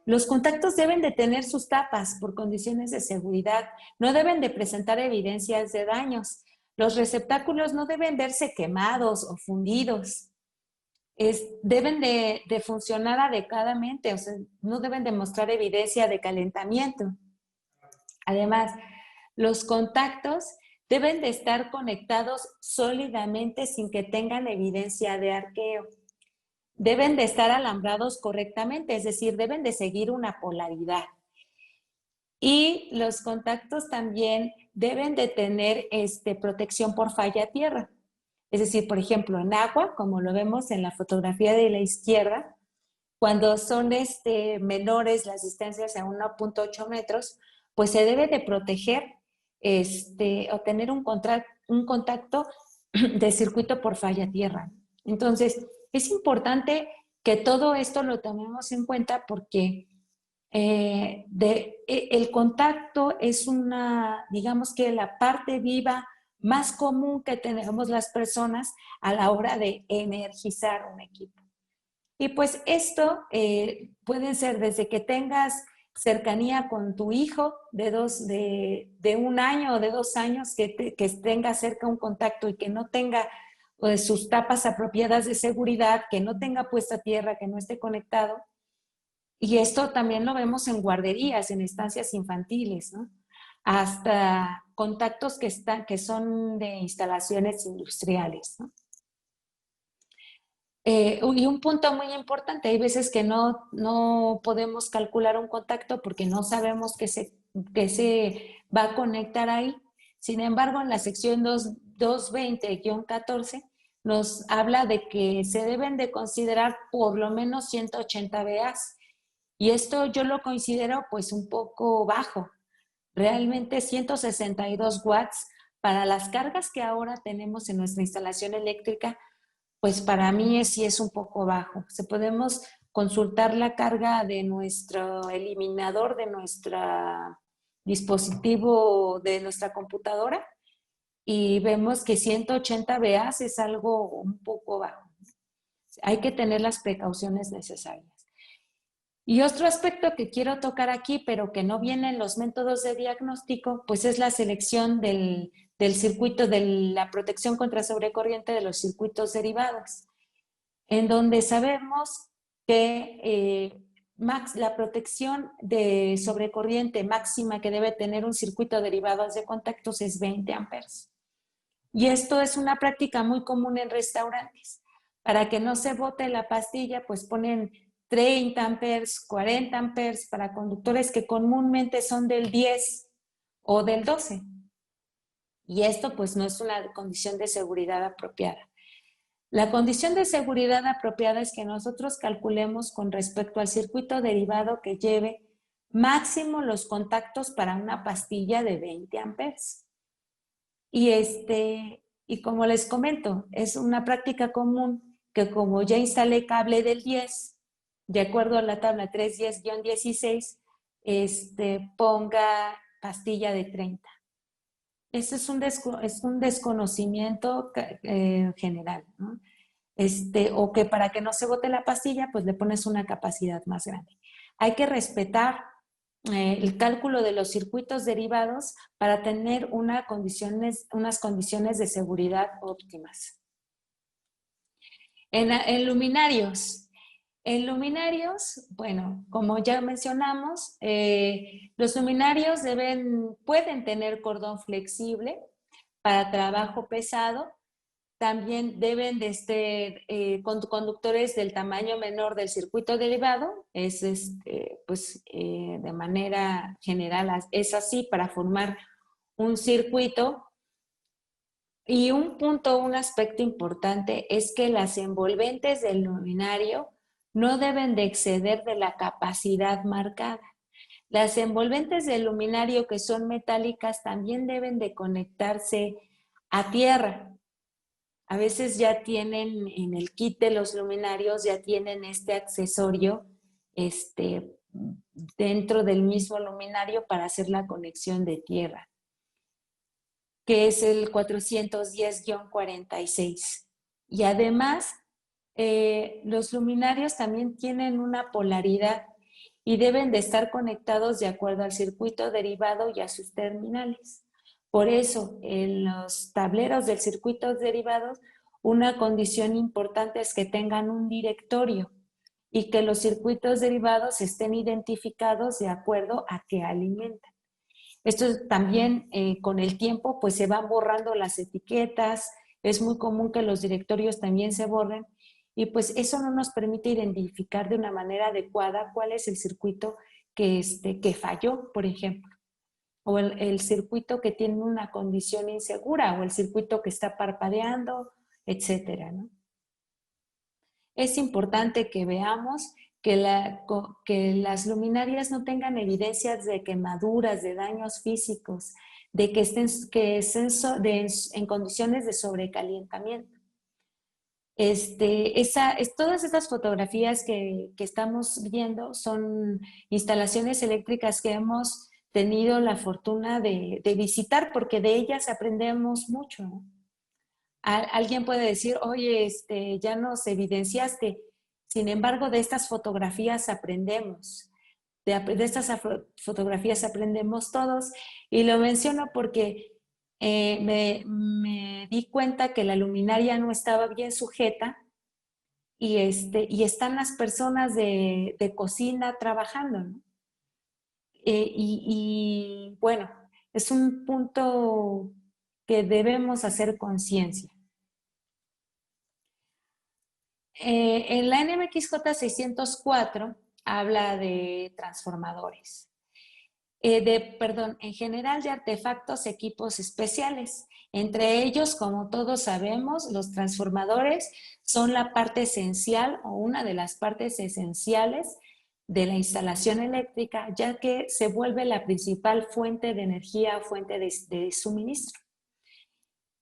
Los contactos deben de tener sus tapas por condiciones de seguridad, no deben de presentar evidencias de daños. Los receptáculos no deben verse quemados o fundidos. Deben de funcionar adecuadamente, o sea, no deben de mostrar evidencia de calentamiento. Además, los contactos deben de estar conectados sólidamente sin que tengan evidencia de arqueo. Deben de estar alambrados correctamente, es decir, deben de seguir una polaridad. Y los contactos también deben de tener protección por falla tierra. Es decir, por ejemplo, en agua, como lo vemos en la fotografía de la izquierda, cuando son menores las distancias a 1.8 metros, pues se debe de proteger o tener un contacto de circuito por falla tierra. Entonces, es importante que todo esto lo tomemos en cuenta porque el contacto es digamos que la parte viva más común que tenemos las personas a la hora de energizar un equipo. Y pues esto puede ser desde que tengas cercanía con tu hijo de 1 año o de 2 años, que tenga cerca un contacto y que no tenga pues, sus tapas apropiadas de seguridad, que no tenga puesta tierra, que no esté conectado. Y esto también lo vemos en guarderías, en estancias infantiles, ¿no? Hasta contactos que son de instalaciones industriales, ¿no? Y un punto muy importante, hay veces que no podemos calcular un contacto porque no sabemos que se va a conectar ahí. Sin embargo, en la sección 220-14 nos habla de que se deben de considerar por lo menos 180 VAs. Y esto yo lo considero pues un poco bajo. Realmente 162 watts para las cargas que ahora tenemos en nuestra instalación eléctrica, pues para mí sí es un poco bajo. Podemos consultar la carga de nuestro eliminador, de nuestro dispositivo, de nuestra computadora, y vemos que 180 VAs es algo un poco bajo. Hay que tener las precauciones necesarias. Y otro aspecto que quiero tocar aquí, pero que no viene en los métodos de diagnóstico, pues es la selección del circuito de la protección contra sobrecorriente de los circuitos derivados, en donde sabemos que la protección de sobrecorriente máxima que debe tener un circuito derivado de contactos es 20 amperes. Y esto es una práctica muy común en restaurantes. Para que no se bote la pastilla, pues ponen 30 amperes, 40 amperes para conductores que comúnmente son del 10 o del 12. Y esto pues no es una condición de seguridad apropiada. La condición de seguridad apropiada es que nosotros calculemos con respecto al circuito derivado que lleve máximo los contactos para una pastilla de 20 amperes. Y como les comento, es una práctica común que como ya instalé cable del 10, de acuerdo a la tabla 310-16, ponga pastilla de 30. Eso es un desconocimiento general, ¿no? O que para que no se bote la pastilla, pues le pones una capacidad más grande. Hay que respetar el cálculo de los circuitos derivados para tener unas condiciones de seguridad óptimas. En luminarios. En luminarios, bueno, como ya mencionamos, los luminarios pueden tener cordón flexible para trabajo pesado. También deben de ser conductores del tamaño menor del circuito derivado. De manera general es así para formar un circuito. Y un aspecto importante es que las envolventes del luminario no deben de exceder de la capacidad marcada. Las envolventes del luminario que son metálicas también deben de conectarse a tierra. A veces ya tienen en el kit de los luminarios, ya tienen este accesorio dentro del mismo luminario para hacer la conexión de tierra, que es el 410-46. Y además, los luminarios también tienen una polaridad y deben de estar conectados de acuerdo al circuito derivado y a sus terminales. Por eso, en los tableros del circuito derivados, una condición importante es que tengan un directorio y que los circuitos derivados estén identificados de acuerdo a qué alimentan. Esto también con el tiempo pues se van borrando las etiquetas, es muy común que los directorios también se borren y pues eso no nos permite identificar de una manera adecuada cuál es el circuito que falló, por ejemplo, o el circuito que tiene una condición insegura o el circuito que está parpadeando, etcétera, ¿no? Es importante que veamos que las luminarias no tengan evidencias de quemaduras, de daños físicos, de que estén en condiciones de sobrecalentamiento. Todas estas fotografías que estamos viendo son instalaciones eléctricas que hemos tenido la fortuna de visitar porque de ellas aprendemos mucho, ¿no? Alguien puede decir, oye, ya nos evidenciaste, sin embargo, de estas fotografías aprendemos, de estas fotografías aprendemos todos, y lo menciono porque me di cuenta que la luminaria no estaba bien sujeta y están las personas de cocina trabajando, ¿no? Bueno, es un punto que debemos hacer conciencia. En la NMXJ 604 habla de transformadores, en general de artefactos, equipos especiales. Entre ellos, como todos sabemos, los transformadores son la parte esencial o una de las partes esenciales de la instalación eléctrica, ya que se vuelve la principal fuente de energía, fuente de suministro.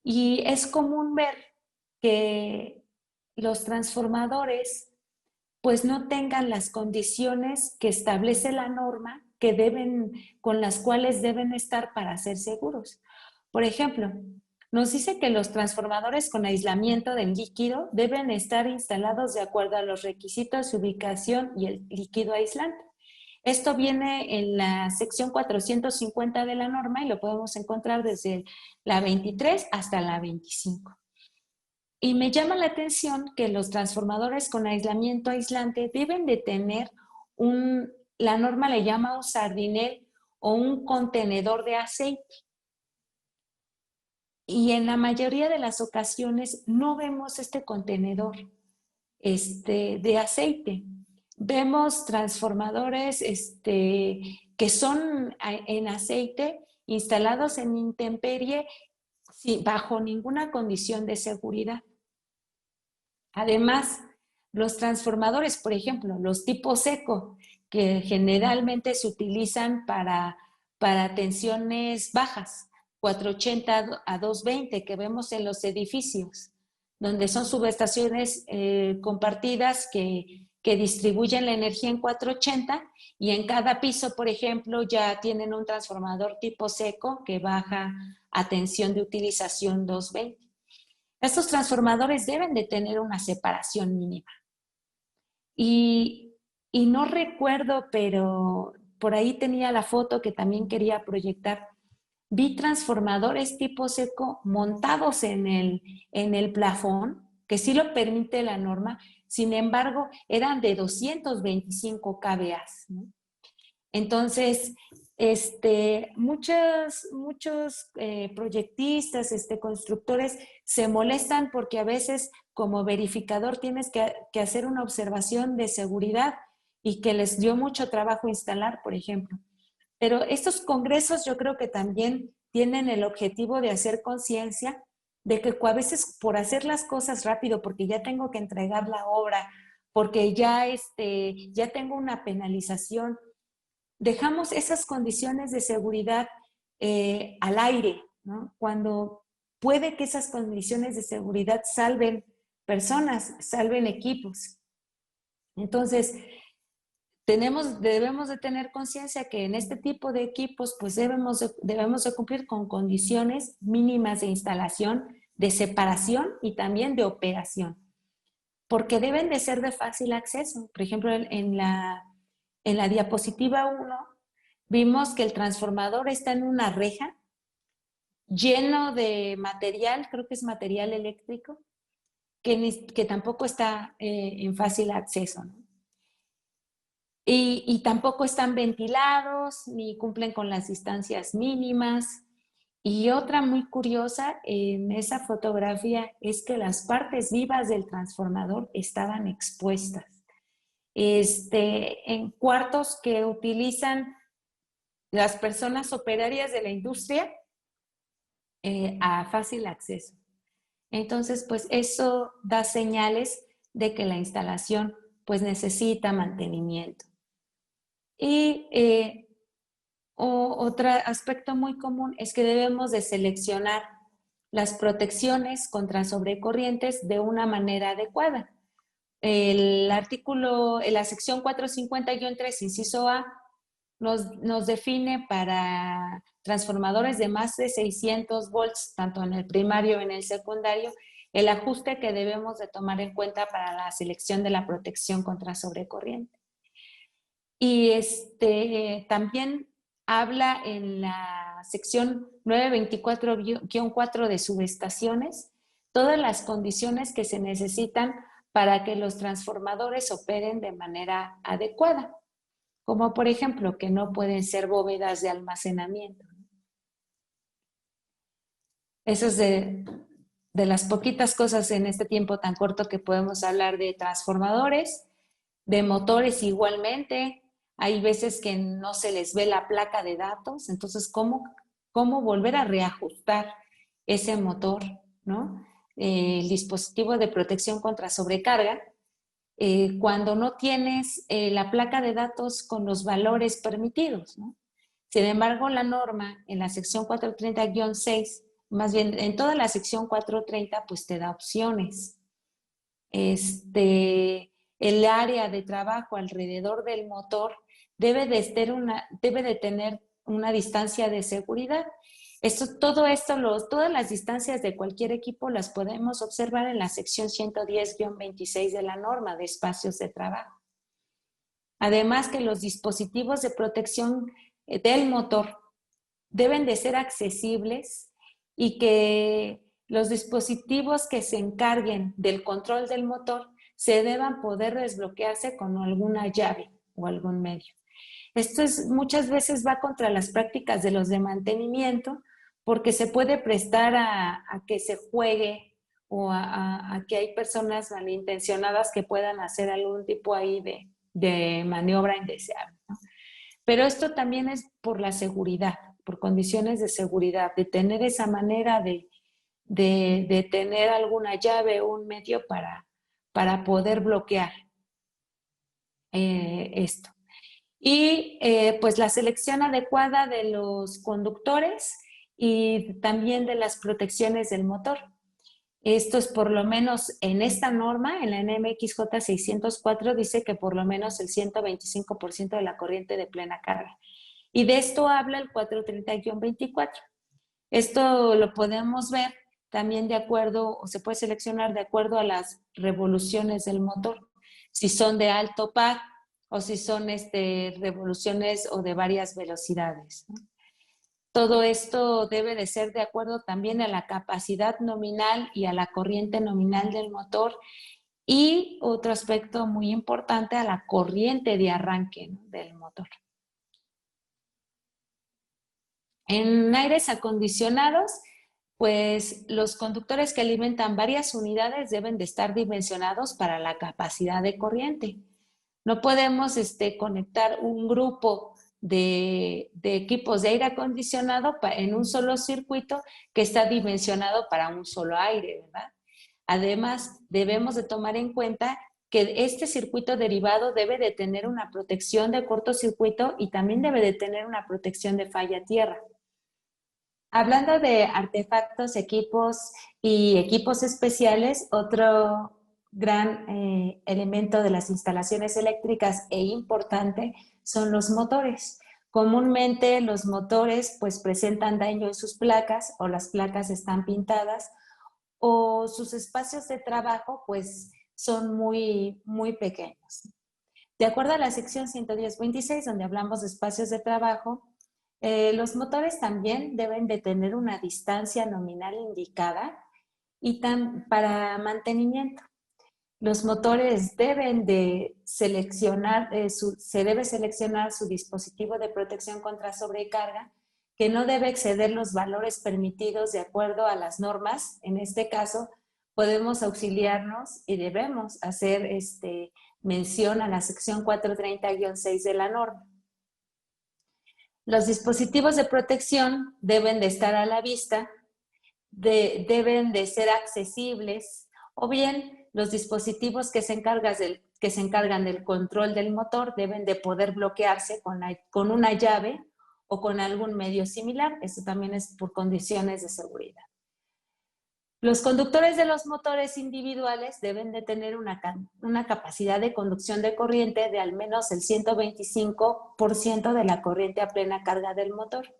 Y es común ver que los transformadores pues no tengan las condiciones que establece la norma con las cuales deben estar para ser seguros. Por ejemplo, nos dice que los transformadores con aislamiento del líquido deben estar instalados de acuerdo a los requisitos de ubicación y el líquido aislante. Esto viene en la sección 450 de la norma y lo podemos encontrar desde la 23 hasta la 25. Y me llama la atención que los transformadores con aislamiento aislante deben de tener la norma le llama un sardinel o un contenedor de aceite. Y en la mayoría de las ocasiones no vemos este contenedor de aceite. Vemos transformadores que son en aceite instalados en intemperie bajo ninguna condición de seguridad. Además, los transformadores, por ejemplo, los tipo seco, que generalmente se utilizan para tensiones bajas, 480 a 220, que vemos en los edificios, donde son subestaciones compartidas que distribuyen la energía en 480 y en cada piso, por ejemplo, ya tienen un transformador tipo seco que baja a tensión de utilización 220. Estos transformadores deben de tener una separación mínima. Y no recuerdo, pero por ahí tenía la foto que también quería proyectar. Vi transformadores tipo seco montados en el plafón, que sí lo permite la norma, sin embargo, eran de 225 kVA, ¿no? Entonces, muchos proyectistas, constructores se molestan porque a veces como verificador tienes que hacer una observación de seguridad y que les dio mucho trabajo instalar, por ejemplo. Pero estos congresos yo creo que también tienen el objetivo de hacer conciencia de que a veces por hacer las cosas rápido, porque ya tengo que entregar la obra, porque ya tengo una penalización, dejamos esas condiciones de seguridad al aire, ¿no? Cuando puede que esas condiciones de seguridad salven personas, salven equipos. Entonces, debemos de tener conciencia que en este tipo de equipos pues debemos de cumplir con condiciones mínimas de instalación, de separación y también de operación, porque deben de ser de fácil acceso. Por ejemplo, en la diapositiva 1 vimos que el transformador está en una reja lleno de material, creo que es material eléctrico, que tampoco está en fácil acceso, ¿no? Y tampoco están ventilados ni cumplen con las distancias mínimas. Y otra muy curiosa en esa fotografía es que las partes vivas del transformador estaban expuestas en cuartos que utilizan las personas operarias de la industria a fácil acceso. Entonces, pues eso da señales de que la instalación pues necesita mantenimiento. Y otro aspecto muy común es que debemos de seleccionar las protecciones contra sobrecorrientes de una manera adecuada. El artículo, en la sección 450-3, inciso A, nos define para transformadores de más de 600 volts, tanto en el primario como en el secundario, el ajuste que debemos de tomar en cuenta para la selección de la protección contra sobrecorriente. Y también habla en la sección 924-4 de subestaciones todas las condiciones que se necesitan para que los transformadores operen de manera adecuada, como por ejemplo que no pueden ser bóvedas de almacenamiento. Eso es de las poquitas cosas en este tiempo tan corto que podemos hablar de transformadores, de motores igualmente. Hay veces que no se les ve la placa de datos, entonces ¿cómo volver a reajustar ese motor, ¿no? El dispositivo de protección contra sobrecarga, cuando no tienes la placa de datos con los valores permitidos, ¿no? Sin embargo, la norma en la sección 430-6, más bien en toda la sección 430, pues te da opciones. El área de trabajo alrededor del motor debe de tener una distancia de seguridad. Todas las distancias de cualquier equipo las podemos observar en la sección 110-26 de la norma de espacios de trabajo. Además que los dispositivos de protección del motor deben de ser accesibles y que los dispositivos que se encarguen del control del motor se deban poder desbloquearse con alguna llave o algún medio. Esto muchas veces va contra las prácticas de los de mantenimiento porque se puede prestar a que se juegue o a que hay personas malintencionadas que puedan hacer algún tipo ahí de maniobra indeseable, ¿no? Pero esto también es por la seguridad, por condiciones de seguridad, de tener esa manera de tener alguna llave o un medio para poder bloquear esto. Y pues la selección adecuada de los conductores y también de las protecciones del motor. Esto es por lo menos en esta norma, en la NMXJ 604, dice que por lo menos el 125% de la corriente de plena carga. Y de esto habla el 430-24. Esto lo podemos ver también de acuerdo, o se puede seleccionar de acuerdo a las revoluciones del motor. Si son de alto par o si son revoluciones o de varias velocidades, ¿no? Todo esto debe de ser de acuerdo también a la capacidad nominal y a la corriente nominal del motor y otro aspecto muy importante, a la corriente de arranque, ¿no?, del motor. En aires acondicionados, pues los conductores que alimentan varias unidades deben de estar dimensionados para la capacidad de corriente. No podemos conectar un grupo de equipos de aire acondicionado en un solo circuito que está dimensionado para un solo aire, ¿verdad? Además, debemos de tomar en cuenta que este circuito derivado debe de tener una protección de cortocircuito y también debe de tener una protección de falla tierra. Hablando de artefactos, equipos y equipos especiales, otro gran elemento de las instalaciones eléctricas e importante son los motores. Comúnmente los motores pues presentan daño en sus placas o las placas están pintadas o sus espacios de trabajo pues son muy, muy pequeños. De acuerdo a la sección 110-26, donde hablamos de espacios de trabajo, los motores también deben de tener una distancia nominal indicada y para mantenimiento. Los motores deben de seleccionar, se debe seleccionar su dispositivo de protección contra sobrecarga, que no debe exceder los valores permitidos de acuerdo a las normas. En este caso, podemos auxiliarnos y debemos hacer mención a la sección 430-6 de la norma. Los dispositivos de protección deben de estar a la vista, deben de ser accesibles, o bien los dispositivos que se encargan del control del motor deben de poder bloquearse con una llave o con algún medio similar. Eso también es por condiciones de seguridad. Los conductores de los motores individuales deben de tener una capacidad de conducción de corriente de al menos el 125% de la corriente a plena carga del motor.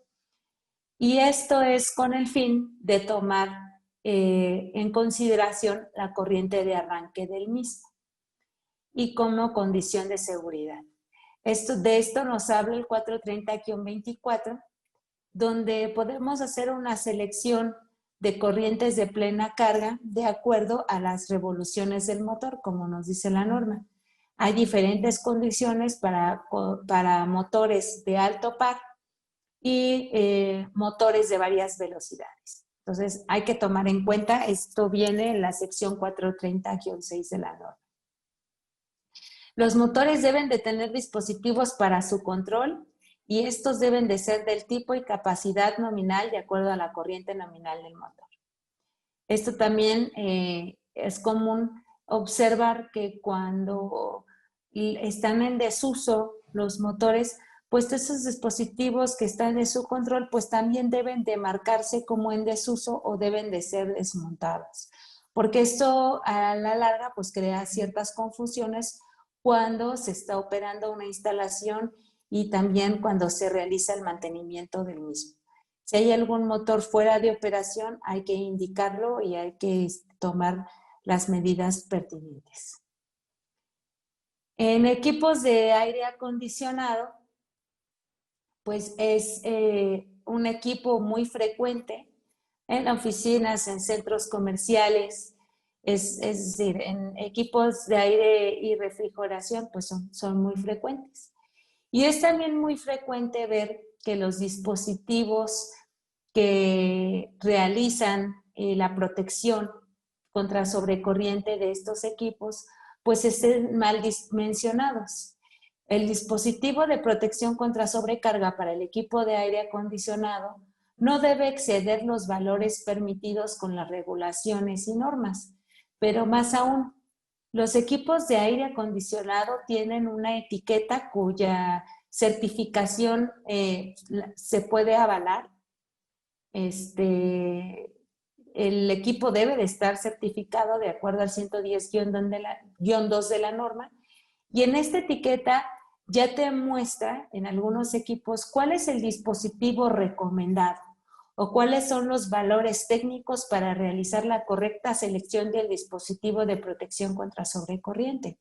Y esto es con el fin de tomar en consideración la corriente de arranque del mismo y como condición de seguridad. De esto nos habla el 430-24, donde podemos hacer una selección de corrientes de plena carga de acuerdo a las revoluciones del motor, como nos dice la norma. Hay diferentes condiciones para motores de alto par y motores de varias velocidades. Entonces, hay que tomar en cuenta, esto viene en la sección 430-6 de la norma. Los motores deben de tener dispositivos para su control y estos deben de ser del tipo y capacidad nominal de acuerdo a la corriente nominal del motor. Esto también es común observar que cuando están en desuso los motores, pues esos dispositivos que están en su control, pues también deben de marcarse como en desuso o deben de ser desmontados. Porque esto a la larga pues crea ciertas confusiones cuando se está operando una instalación y también cuando se realiza el mantenimiento del mismo. Si hay algún motor fuera de operación, hay que indicarlo y hay que tomar las medidas pertinentes. En equipos de aire acondicionado, pues es un equipo muy frecuente en oficinas, en centros comerciales, es decir, en equipos de aire y refrigeración, pues son muy frecuentes. Y es también muy frecuente ver que los dispositivos que realizan la protección contra sobrecorriente de estos equipos, pues estén mal dimensionados. El dispositivo de protección contra sobrecarga para el equipo de aire acondicionado no debe exceder los valores permitidos con las regulaciones y normas, pero más aún, los equipos de aire acondicionado tienen una etiqueta cuya certificación se puede avalar. El equipo debe de estar certificado de acuerdo al 110-2 de la norma, y en esta etiqueta ya te muestra en algunos equipos cuál es el dispositivo recomendado o cuáles son los valores técnicos para realizar la correcta selección del dispositivo de protección contra sobrecorriente.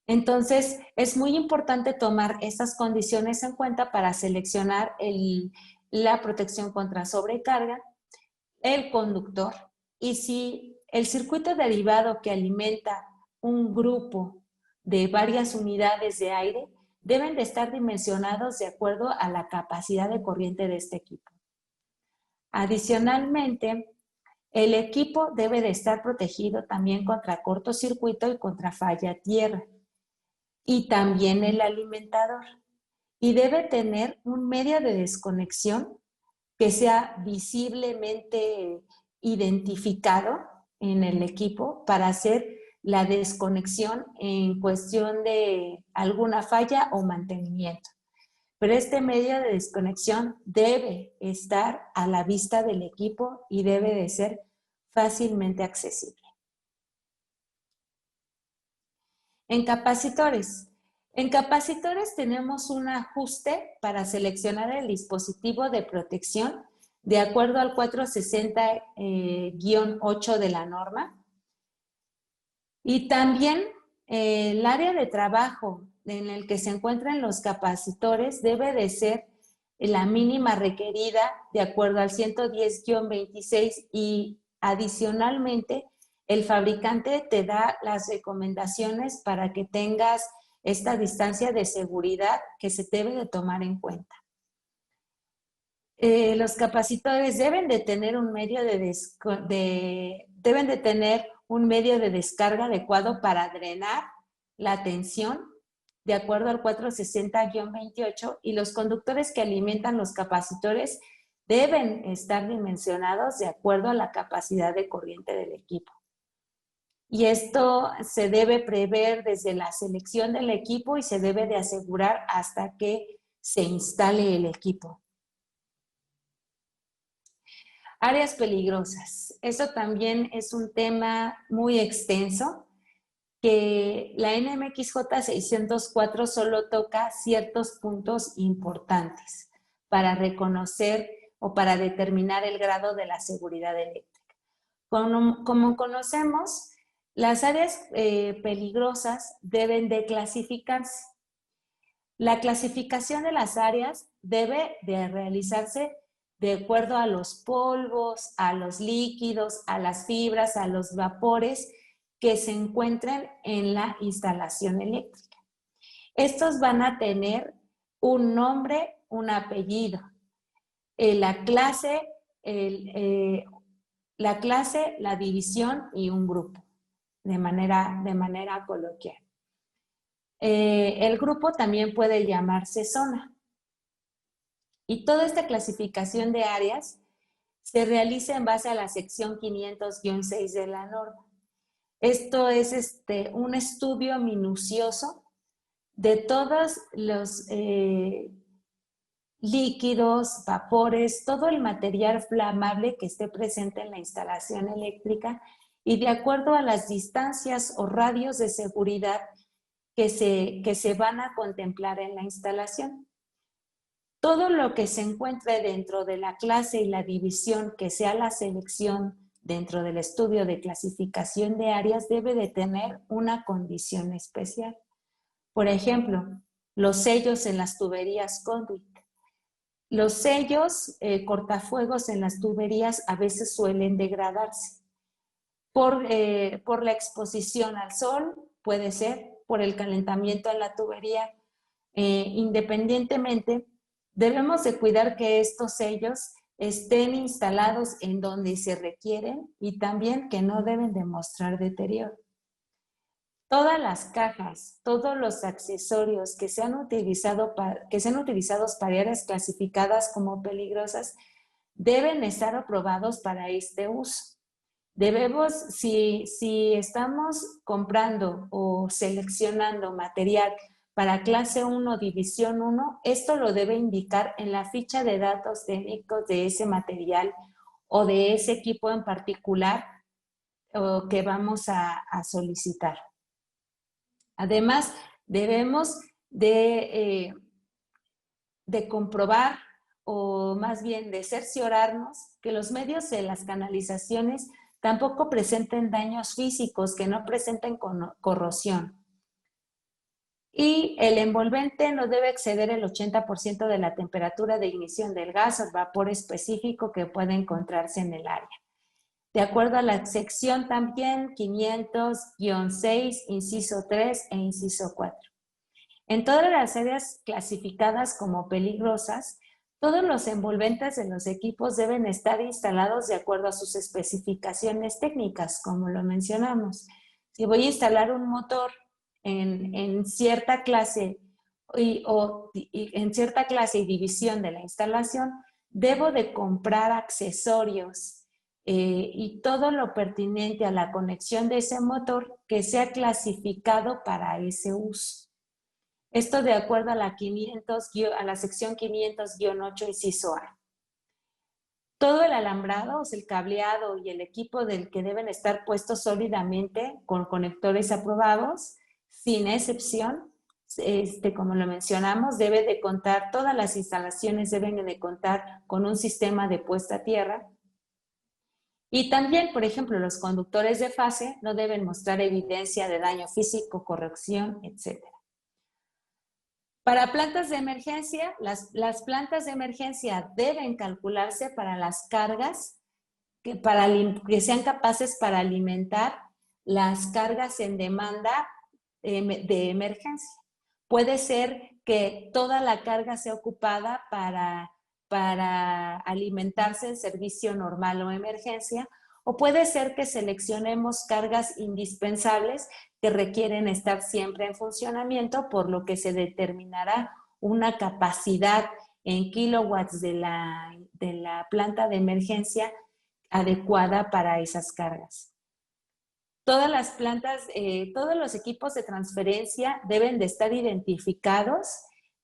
Entonces, es muy importante tomar estas condiciones en cuenta para seleccionar la protección contra sobrecarga, el conductor, y si el circuito derivado que alimenta un grupo de varias unidades de aire deben de estar dimensionados de acuerdo a la capacidad de corriente de este equipo. Adicionalmente, el equipo debe de estar protegido también contra cortocircuito y contra falla a tierra, y también el alimentador, y debe tener un medio de desconexión que sea visiblemente identificado en el equipo para hacer la desconexión en cuestión de alguna falla o mantenimiento. Pero este medio de desconexión debe estar a la vista del equipo y debe de ser fácilmente accesible. En capacitores. En capacitores tenemos un ajuste para seleccionar el dispositivo de protección de acuerdo al 460-8 de la norma. Y también el área de trabajo en el que se encuentran los capacitores debe de ser la mínima requerida de acuerdo al 110-26, y adicionalmente el fabricante te da las recomendaciones para que tengas esta distancia de seguridad que se debe de tomar en cuenta. Los capacitores deben de tener un medio de descarga adecuado para drenar la tensión de acuerdo al 460-28, y los conductores que alimentan los capacitores deben estar dimensionados de acuerdo a la capacidad de corriente del equipo. Y esto se debe prever desde la selección del equipo y se debe de asegurar hasta que se instale el equipo. Áreas peligrosas. Eso también es un tema muy extenso que la NMXJ 604 solo toca ciertos puntos importantes para reconocer o para determinar el grado de la seguridad eléctrica. Como conocemos, las áreas peligrosas deben de clasificarse. La clasificación de las áreas debe de realizarse de acuerdo a los polvos, a los líquidos, a las fibras, a los vapores que se encuentren en la instalación eléctrica. Estos van a tener un nombre, un apellido, la clase, la división y un grupo, de manera coloquial. El grupo también puede llamarse zona. Y toda esta clasificación de áreas se realiza en base a la sección 500-6 de la norma. Esto es un estudio minucioso de todos los líquidos, vapores, todo el material flamable que esté presente en la instalación eléctrica y de acuerdo a las distancias o radios de seguridad que se van a contemplar en la instalación. Todo lo que se encuentre dentro de la clase y la división que sea la selección dentro del estudio de clasificación de áreas debe de tener una condición especial. Por ejemplo, los sellos en las tuberías conduit. Los sellos cortafuegos en las tuberías a veces suelen degradarse por la exposición al sol, puede ser, por el calentamiento en la tubería. Independientemente, debemos de cuidar que estos sellos estén instalados en donde se requieren y también que no deben de mostrar deterioro. Todas las cajas, todos los accesorios que sean utilizados para áreas clasificadas como peligrosas deben estar aprobados para este uso. Debemos, si estamos comprando o seleccionando material para clase 1, división 1, esto lo debe indicar en la ficha de datos técnicos de ese material o de ese equipo en particular que vamos a solicitar. Además, debemos de comprobar o más bien de cerciorarnos que los medios de las canalizaciones tampoco presenten daños físicos, que no presenten corrosión. Y el envolvente no debe exceder el 80% de la temperatura de ignición del gas o vapor específico que puede encontrarse en el área. De acuerdo a la sección también 500-6, inciso 3 e inciso 4. En todas las áreas clasificadas como peligrosas, todos los envolventes de los equipos deben estar instalados de acuerdo a sus especificaciones técnicas, como lo mencionamos. Si voy a instalar un motor en cierta clase en cierta clase y división de la instalación, debo de comprar accesorios y todo lo pertinente a la conexión de ese motor que sea clasificado para ese uso. Esto de acuerdo a la sección 500-8, inciso A. Todo el alambrado, o sea, el cableado y el equipo del que deben estar puestos sólidamente con conectores aprobados, sin excepción, como lo mencionamos, todas las instalaciones deben de contar con un sistema de puesta a tierra. Y también, por ejemplo, los conductores de fase no deben mostrar evidencia de daño físico, corrección, etc. Para plantas de emergencia, las plantas de emergencia deben calcularse para las cargas que sean capaces para alimentar las cargas en demanda de emergencia. Puede ser que toda la carga sea ocupada para alimentarse en servicio normal o emergencia, o puede ser que seleccionemos cargas indispensables que requieren estar siempre en funcionamiento, por lo que se determinará una capacidad en kilowatts de la planta de emergencia adecuada para esas cargas. Todas las plantas, todos los equipos de transferencia deben de estar identificados,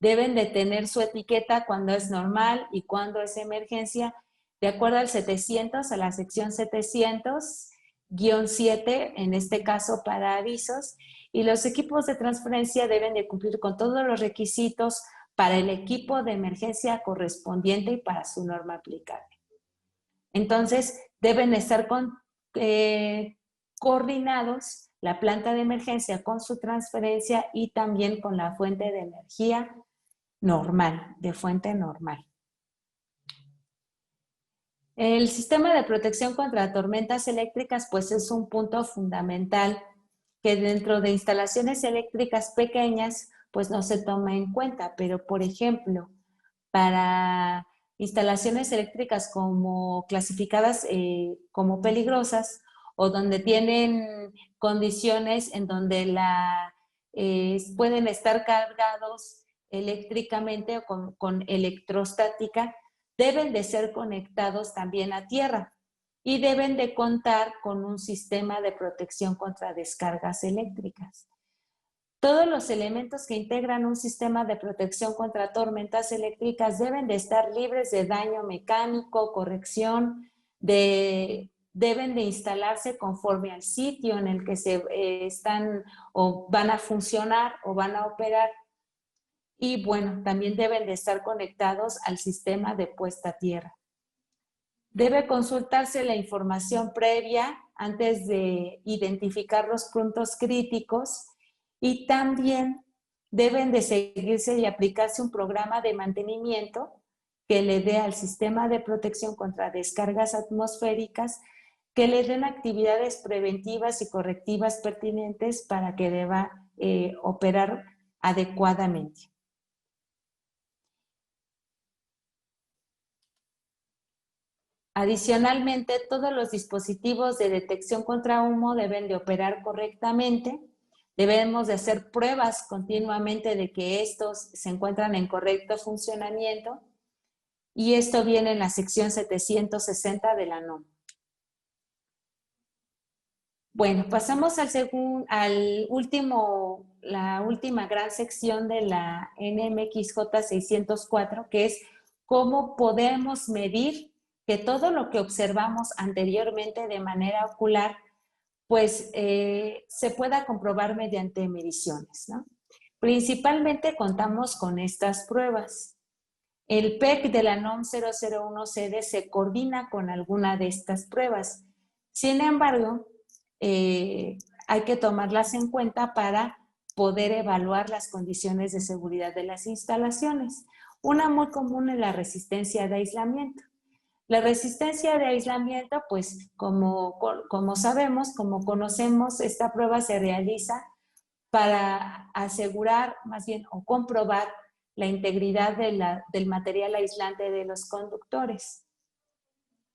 deben de tener su etiqueta cuando es normal y cuando es emergencia, de acuerdo al 700, a la sección 700-7, en este caso para avisos, y los equipos de transferencia deben de cumplir con todos los requisitos para el equipo de emergencia correspondiente y para su norma aplicable. Entonces, deben estar coordinados la planta de emergencia con su transferencia y también con la fuente de energía normal, de fuente normal. El sistema de protección contra tormentas eléctricas pues es un punto fundamental que dentro de instalaciones eléctricas pequeñas pues no se toma en cuenta, pero por ejemplo, para instalaciones eléctricas como clasificadas como peligrosas o donde tienen condiciones en donde pueden estar cargados eléctricamente o con electrostática, deben de ser conectados también a tierra y deben de contar con un sistema de protección contra descargas eléctricas. Todos los elementos que integran un sistema de protección contra tormentas eléctricas deben de estar libres de daño mecánico, corrección, deben de instalarse conforme al sitio en el que están o van a funcionar o van a operar. Y bueno, también deben de estar conectados al sistema de puesta a tierra. Debe consultarse la información previa antes de identificar los puntos críticos y también deben de seguirse y aplicarse un programa de mantenimiento que le dé al sistema de protección contra descargas atmosféricas, que le den actividades preventivas y correctivas pertinentes para que deba operar adecuadamente. Adicionalmente, todos los dispositivos de detección contra humo deben de operar correctamente. Debemos de hacer pruebas continuamente de que estos se encuentran en correcto funcionamiento. Y esto viene en la sección 760 de la NOM. Bueno, pasamos la última gran sección de la NMXJ 604, que es cómo podemos medir que todo lo que observamos anteriormente de manera ocular, pues se pueda comprobar mediante mediciones, ¿no? Principalmente contamos con estas pruebas. El PEC de la NOM 001CD se coordina con alguna de estas pruebas. Sin embargo, hay que tomarlas en cuenta para poder evaluar las condiciones de seguridad de las instalaciones. Una muy común es la resistencia de aislamiento. La resistencia de aislamiento, pues como sabemos, como conocemos, esta prueba se realiza para asegurar más bien o comprobar la integridad del material aislante de los conductores.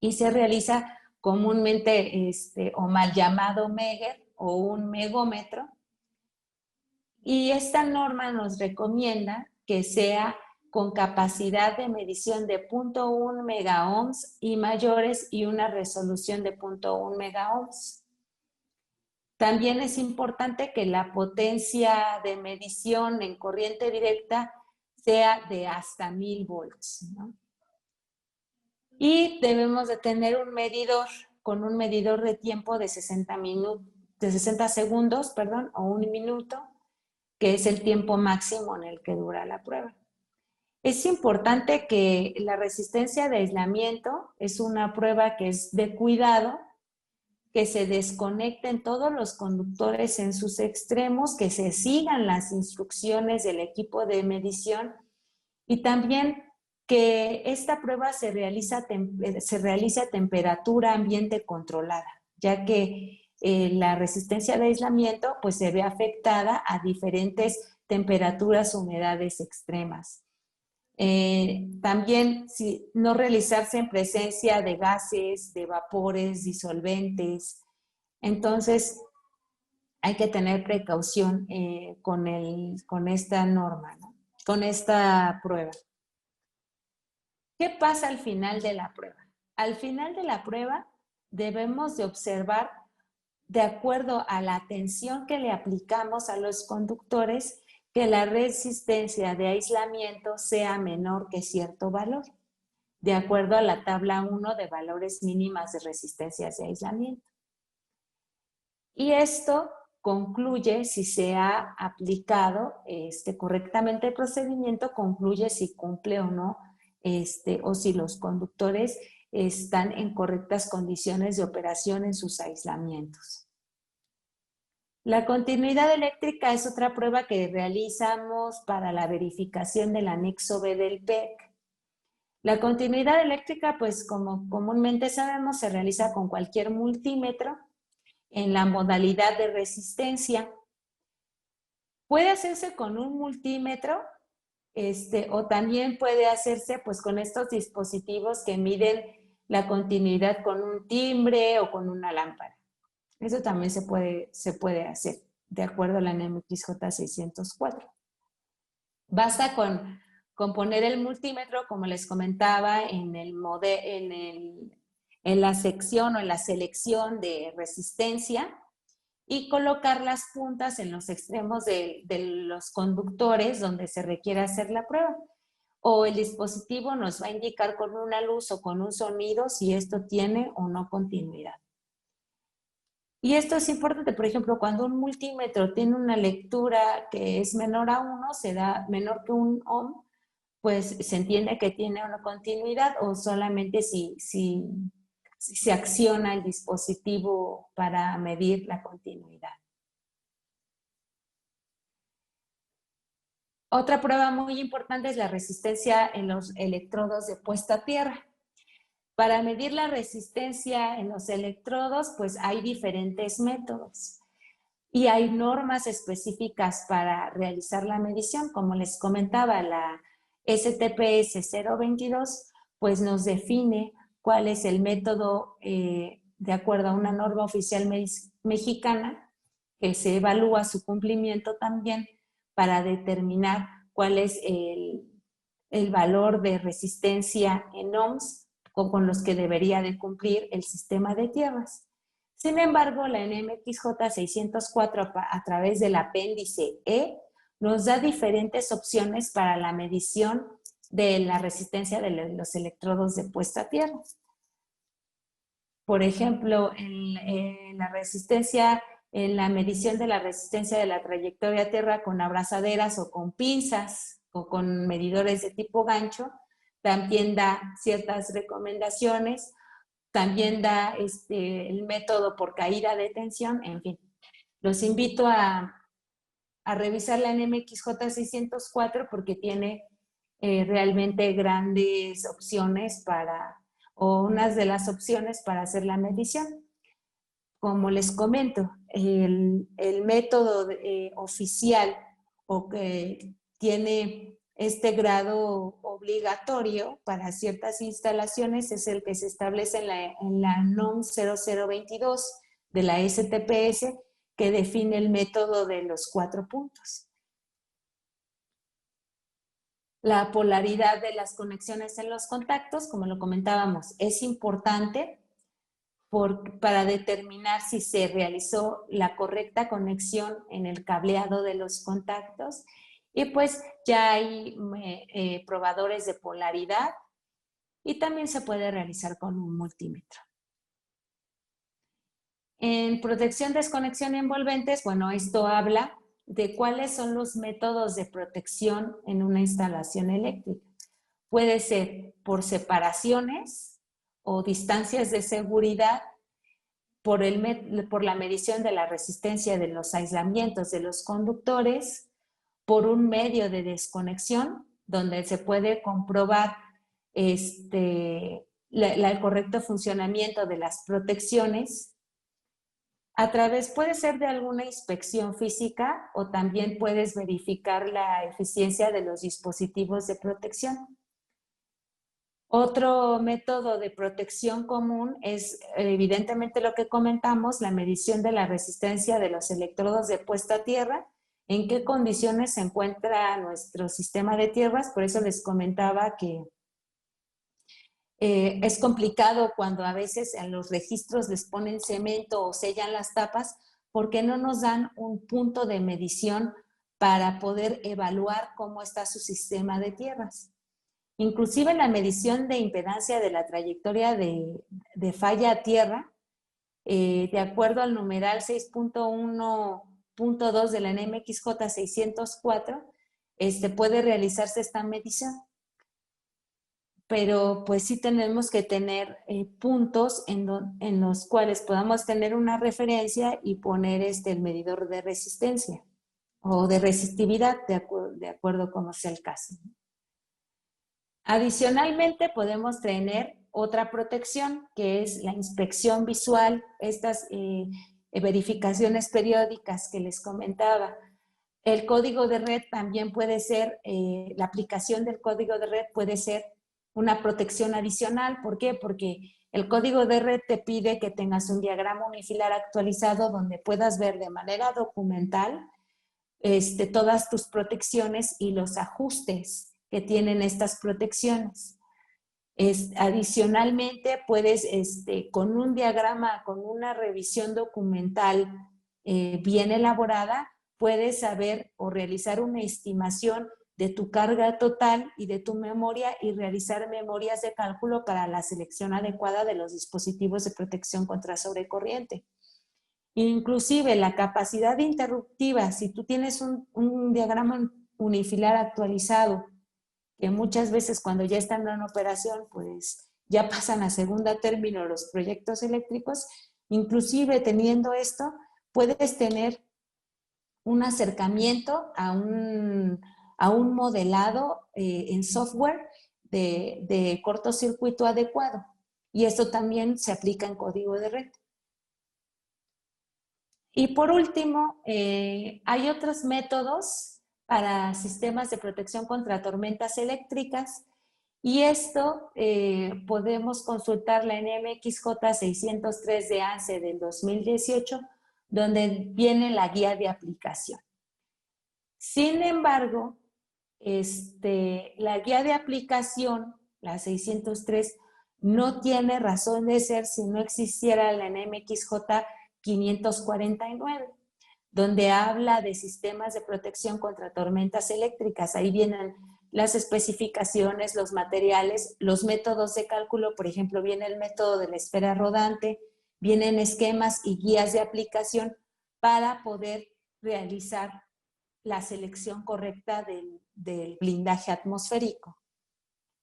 Y se realiza comúnmente o mal llamado Megger o un megómetro. Y esta norma nos recomienda que sea con capacidad de medición de 0.1 megaohms y mayores y una resolución de 0.1 megaohms. También es importante que la potencia de medición en corriente directa sea de hasta 1000 volts, ¿no? Y debemos de tener un medidor con un medidor de tiempo de 60 segundos, o 1 minuto, que es el tiempo máximo en el que dura la prueba. Es importante que la resistencia de aislamiento es una prueba que es de cuidado, que se desconecten todos los conductores en sus extremos, que se sigan las instrucciones del equipo de medición y también que esta prueba se realice a temperatura ambiente controlada, ya que la resistencia de aislamiento pues se ve afectada a diferentes temperaturas, humedades extremas. También no realizarse en presencia de gases, de vapores, disolventes. Entonces, hay que tener precaución con esta norma, ¿no? Con esta prueba. ¿Qué pasa al final de la prueba? Al final de la prueba debemos de observar, de acuerdo a la tensión que le aplicamos a los conductores, que la resistencia de aislamiento sea menor que cierto valor. de acuerdo a la tabla 1 de valores mínimas de resistencias de aislamiento. Y esto concluye si se ha aplicado correctamente el procedimiento, concluye si cumple o no, o si los conductores están en correctas condiciones de operación en sus aislamientos. La continuidad eléctrica es otra prueba que realizamos para la verificación del anexo B del PEC. La continuidad eléctrica, pues como comúnmente sabemos, se realiza con cualquier multímetro en la modalidad de resistencia. Puede hacerse con un multímetro o también puede hacerse pues con estos dispositivos que miden la continuidad con un timbre o con una lámpara. Eso también se puede hacer de acuerdo a la NMXJ 604. Basta con poner el multímetro, como les comentaba, en la sección o en la selección de resistencia y colocar las puntas en los extremos de los conductores donde se requiere hacer la prueba. O el dispositivo nos va a indicar con una luz o con un sonido si esto tiene o no continuidad. Y esto es importante, por ejemplo, cuando un multímetro tiene una lectura que es menor a 1, se da menor que un ohm, pues se entiende que tiene una continuidad o solamente si se acciona el dispositivo para medir la continuidad. Otra prueba muy importante es la resistencia en los electrodos de puesta a tierra. Para medir la resistencia en los electrodos, pues hay diferentes métodos y hay normas específicas para realizar la medición. Como les comentaba, la STPS 022 pues nos define cuál es el método de acuerdo a una norma oficial mexicana que se evalúa su cumplimiento también para determinar cuál es el valor de resistencia en ohms con los que debería de cumplir el sistema de tierras. Sin embargo, la NMXJ 604 a través del apéndice E nos da diferentes opciones para la medición de la resistencia de los electrodos de puesta a tierra. Por ejemplo, en la medición de la resistencia de la trayectoria a tierra con abrazaderas o con pinzas o con medidores de tipo gancho, también da ciertas recomendaciones, también da el método por caída de tensión, en fin. Los invito a revisar la NMXJ 604 porque tiene realmente grandes opciones o unas de las opciones para hacer la medición. Como les comento, el método oficial o que tiene este grado obligatorio para ciertas instalaciones es el que se establece en la NOM 0022 de la STPS, que define el método de los 4 puntos. La polaridad de las conexiones en los contactos, como lo comentábamos, es importante para determinar si se realizó la correcta conexión en el cableado de los contactos. Y pues ya hay probadores de polaridad y también se puede realizar con un multímetro. En protección, desconexión y envolventes, bueno, esto habla de cuáles son los métodos de protección en una instalación eléctrica. Puede ser por separaciones o distancias de seguridad, por la medición de la resistencia de los aislamientos de los conductores, por un medio de desconexión, donde se puede comprobar el correcto funcionamiento de las protecciones. Puede ser de alguna inspección física o también puedes verificar la eficiencia de los dispositivos de protección. Otro método de protección común es evidentemente lo que comentamos, la medición de la resistencia de los electrodos de puesta a tierra, en qué condiciones se encuentra nuestro sistema de tierras. Por eso les comentaba que es complicado cuando a veces en los registros les ponen cemento o sellan las tapas porque no nos dan un punto de medición para poder evaluar cómo está su sistema de tierras. Inclusive la medición de impedancia de la trayectoria de falla a tierra, de acuerdo al numeral 6.1.2 de la NMXJ 604, puede realizarse esta medición. Pero pues sí tenemos que tener puntos en los cuales podamos tener una referencia y poner el medidor de resistencia o de resistividad, de acuerdo como sea el caso. Adicionalmente, podemos tener otra protección, que es la inspección visual, estas verificaciones periódicas que les comentaba. El código de red también puede ser, la aplicación del código de red puede ser una protección adicional. ¿Por qué? Porque el código de red te pide que tengas un diagrama unifilar actualizado donde puedas ver de manera documental todas tus protecciones y los ajustes que tienen estas protecciones. Adicionalmente, puedes, con un diagrama, con una revisión documental bien elaborada, puedes saber o realizar una estimación de tu carga total y de tu memoria y realizar memorias de cálculo para la selección adecuada de los dispositivos de protección contra sobrecorriente. Inclusive la capacidad interruptiva, si tú tienes un diagrama unifilar actualizado, que muchas veces cuando ya están en operación, pues ya pasan a segunda término los proyectos eléctricos, inclusive teniendo esto, puedes tener un acercamiento a un modelado en software de cortocircuito adecuado. Y esto también se aplica en código de red. Y por último, hay otros métodos para sistemas de protección contra tormentas eléctricas, y esto podemos consultar la NMXJ 603 de ANSE del 2018, donde viene la guía de aplicación. Sin embargo, la guía de aplicación, la 603, no tiene razón de ser si no existiera la NMXJ 549, donde habla de sistemas de protección contra tormentas eléctricas. Ahí vienen las especificaciones, los materiales, los métodos de cálculo. Por ejemplo, viene el método de la esfera rodante, vienen esquemas y guías de aplicación para poder realizar la selección correcta del blindaje atmosférico.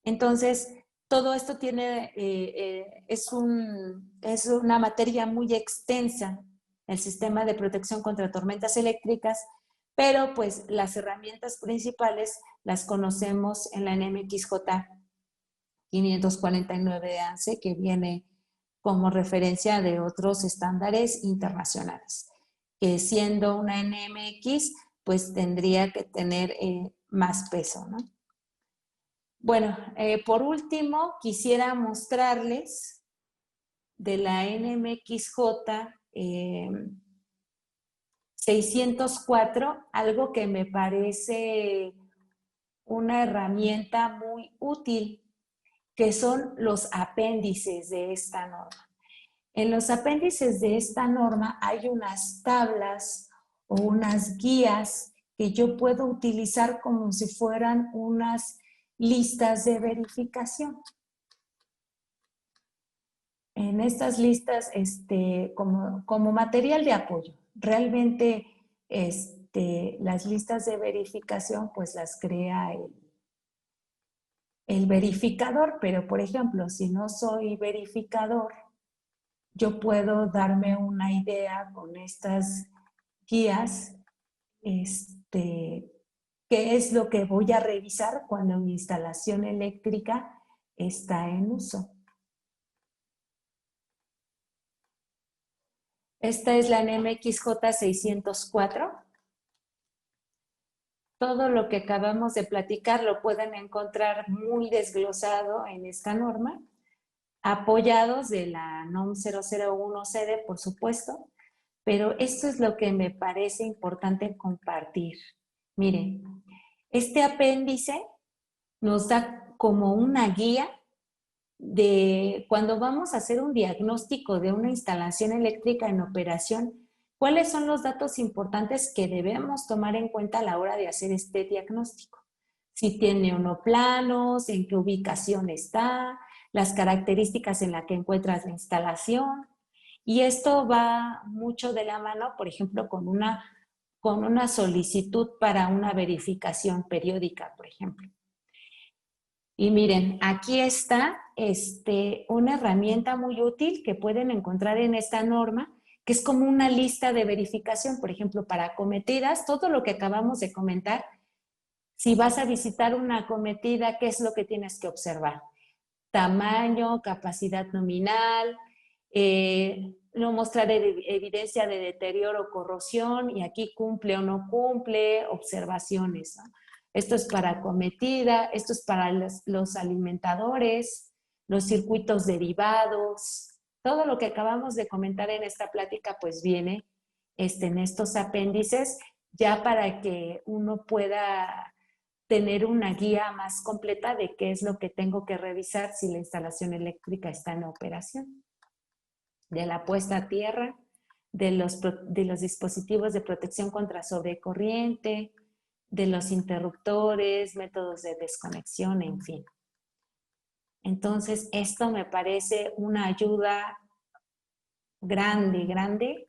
Entonces, todo esto es una materia muy extensa, el sistema de protección contra tormentas eléctricas, pero pues las herramientas principales las conocemos en la NMXJ 549 de ANSE, que viene como referencia de otros estándares internacionales, que siendo una NMX, pues tendría que tener más peso, ¿no? Bueno, por último, quisiera mostrarles de la NMXJ 604, algo que me parece una herramienta muy útil, que son los apéndices de esta norma. En los apéndices de esta norma hay unas tablas o unas guías que yo puedo utilizar como si fueran unas listas de verificación. En estas listas, como material de apoyo, realmente las listas de verificación pues las crea el verificador, pero por ejemplo, si no soy verificador, yo puedo darme una idea con estas guías, qué es lo que voy a revisar cuando mi instalación eléctrica está en uso. Esta es la NMXJ 604. Todo lo que acabamos de platicar lo pueden encontrar muy desglosado en esta norma, apoyados de la NOM 001 CD, por supuesto, pero esto es lo que me parece importante compartir. Miren, este apéndice nos da como una guía de cuando vamos a hacer un diagnóstico de una instalación eléctrica en operación, cuáles son los datos importantes que debemos tomar en cuenta a la hora de hacer este diagnóstico. si tiene o no planos, en qué ubicación está, las características en las que encuentras la instalación. Y esto va mucho de la mano, por ejemplo, con una solicitud para una verificación periódica, por ejemplo. Y miren, aquí está una herramienta muy útil que pueden encontrar en esta norma, que es como una lista de verificación, por ejemplo, para acometidas, todo lo que acabamos de comentar. Si vas a visitar una acometida, ¿qué es lo que tienes que observar? Tamaño, capacidad nominal, no mostrar evidencia de deterioro o corrosión, y aquí cumple o no cumple, observaciones, ¿no? Esto es para acometida, esto es para los alimentadores, los circuitos derivados, todo lo que acabamos de comentar en esta plática pues viene en estos apéndices ya para que uno pueda tener una guía más completa de qué es lo que tengo que revisar si la instalación eléctrica está en operación. De la puesta a tierra, de los dispositivos de protección contra sobrecorriente, de los interruptores, métodos de desconexión, en fin. Entonces, esto me parece una ayuda grande, grande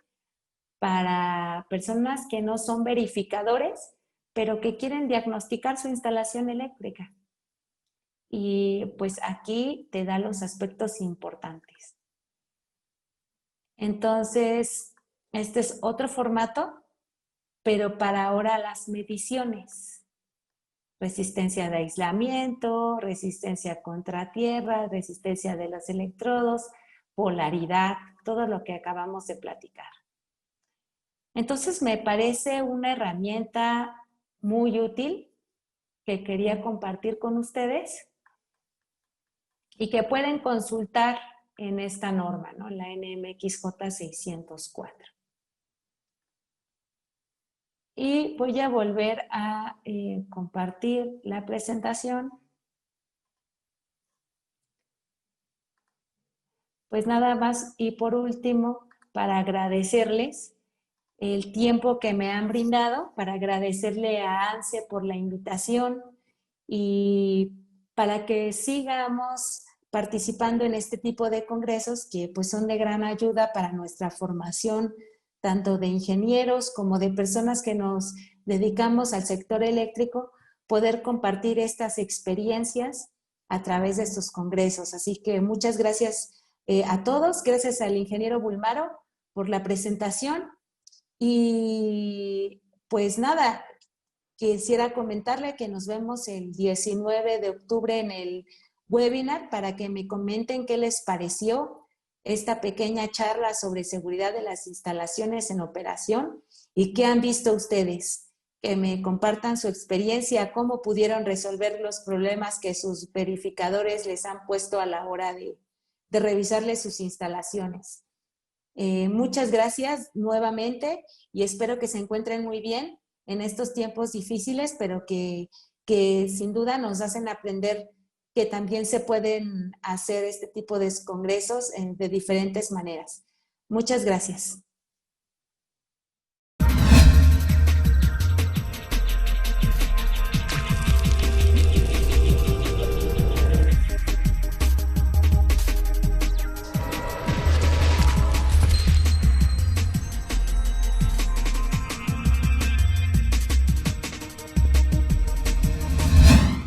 para personas que no son verificadores, pero que quieren diagnosticar su instalación eléctrica. Y pues aquí te da los aspectos importantes. Entonces, este es otro formato, pero para ahora las mediciones. Resistencia de aislamiento, resistencia contra tierra, resistencia de los electrodos, polaridad, todo lo que acabamos de platicar. Entonces, me parece una herramienta muy útil que quería compartir con ustedes y que pueden consultar en esta norma, ¿no? La NMXJ 604. Y voy a volver a compartir la presentación. Pues nada más y por último, para agradecerles el tiempo que me han brindado, para agradecerle a ANSE por la invitación y para que sigamos participando en este tipo de congresos que pues son de gran ayuda para nuestra formación, tanto de ingenieros como de personas que nos dedicamos al sector eléctrico, poder compartir estas experiencias a través de estos congresos. Así que muchas gracias a todos, gracias al ingeniero Bulmaro por la presentación y pues nada, quisiera comentarle que nos vemos el 19 de octubre en el webinar para que me comenten qué les pareció esta pequeña charla sobre seguridad de las instalaciones en operación y qué han visto ustedes. Que me compartan su experiencia, cómo pudieron resolver los problemas que sus verificadores les han puesto a la hora de revisarles sus instalaciones. Muchas gracias nuevamente y espero que se encuentren muy bien en estos tiempos difíciles, pero que sin duda nos hacen aprender que también se pueden hacer este tipo de congresos de diferentes maneras. Muchas gracias.